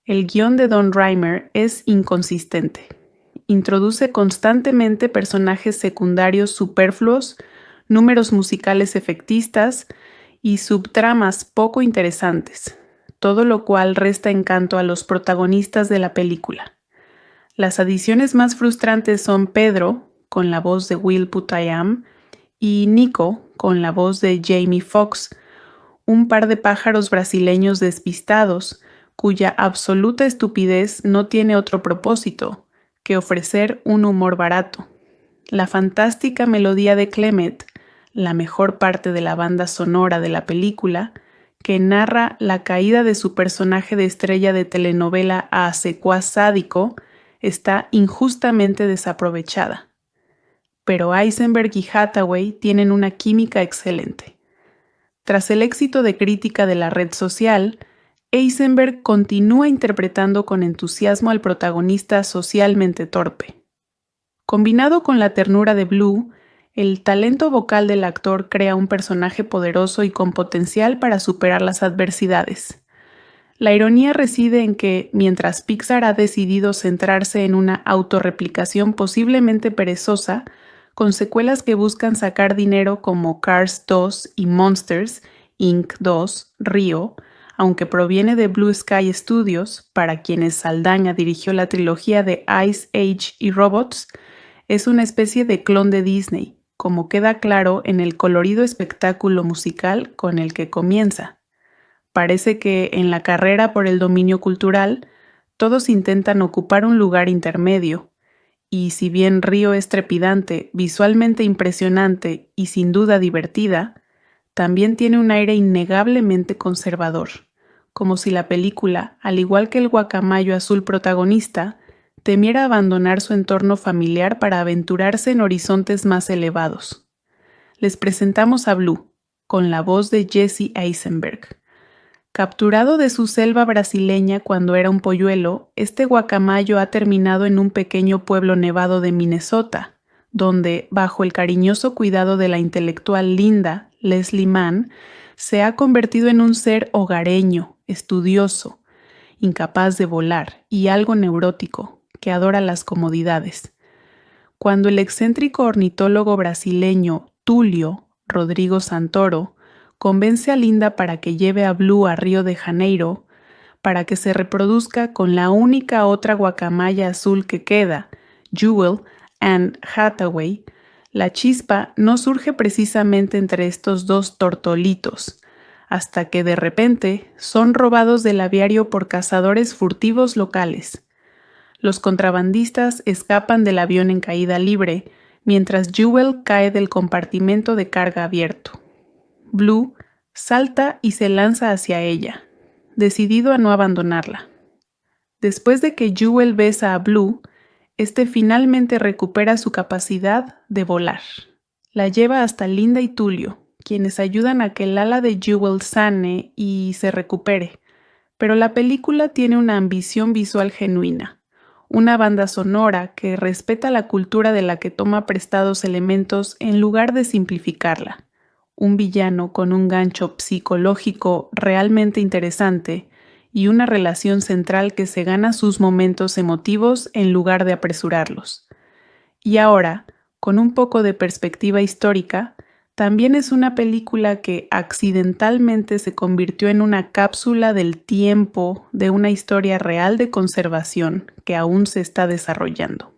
el guión de Don Reimer es inconsistente. Introduce constantemente personajes secundarios superfluos, números musicales efectistas y subtramas poco interesantes, todo lo cual resta encanto a los protagonistas de la película. Las adiciones más frustrantes son Pedro, con la voz de Will Putayam, y Nico, con la voz de Jamie Foxx, un par de pájaros brasileños despistados, cuya absoluta estupidez no tiene otro propósito que ofrecer un humor barato. La fantástica melodía de Clement, la mejor parte de la banda sonora de la película, que narra la caída de su personaje de estrella de telenovela a secuaz sádico, está injustamente desaprovechada. Pero Eisenberg y Hathaway tienen una química excelente. Tras el éxito de crítica de la red social, Eisenberg continúa interpretando con entusiasmo al protagonista socialmente torpe. Combinado con la ternura de Blue, el talento vocal del actor crea un personaje poderoso y con potencial para superar las adversidades. La ironía reside en que, mientras Pixar ha decidido centrarse en una autorreplicación posiblemente perezosa, con secuelas que buscan sacar dinero como Cars 2 y Monsters, Inc. 2, Río, aunque proviene de Blue Sky Studios, para quienes Saldaña dirigió la trilogía de Ice Age y Robots, es una especie de clon de Disney, como queda claro en el colorido espectáculo musical con el que comienza. Parece que en la carrera por el dominio cultural, todos intentan ocupar un lugar intermedio, y si bien Río es trepidante, visualmente impresionante y sin duda divertida, también tiene un aire innegablemente conservador, como si la película, al igual que el guacamayo azul protagonista, temiera abandonar su entorno familiar para aventurarse en horizontes más elevados. Les presentamos a Blue, con la voz de Jesse Eisenberg. Capturado de su selva brasileña cuando era un polluelo, este guacamayo ha terminado en un pequeño pueblo nevado de Minnesota, donde, bajo el cariñoso cuidado de la intelectual Linda Leslie Mann, se ha convertido en un ser hogareño, estudioso, incapaz de volar y algo neurótico, que adora las comodidades. Cuando el excéntrico ornitólogo brasileño Tulio Rodrigo Santoro convence a Linda para que lleve a Blue a Río de Janeiro, para que se reproduzca con la única otra guacamaya azul que queda, Jewel Anne Hathaway, la chispa no surge precisamente entre estos dos tortolitos, hasta que de repente son robados del aviario por cazadores furtivos locales. Los contrabandistas escapan del avión en caída libre, mientras Jewel cae del compartimento de carga abierto. Blue salta y se lanza hacia ella, decidido a no abandonarla. Después de que Jewel besa a Blue, este finalmente recupera su capacidad de volar. La lleva hasta Linda y Tulio, quienes ayudan a que el ala de Jewel sane y se recupere, pero la película tiene una ambición visual genuina, una banda sonora que respeta la cultura de la que toma prestados elementos en lugar de simplificarla, un villano con un gancho psicológico realmente interesante y una relación central que se gana sus momentos emotivos en lugar de apresurarlos. Y ahora, con un poco de perspectiva histórica, también es una película que accidentalmente se convirtió en una cápsula del tiempo de una historia real de conservación que aún se está desarrollando.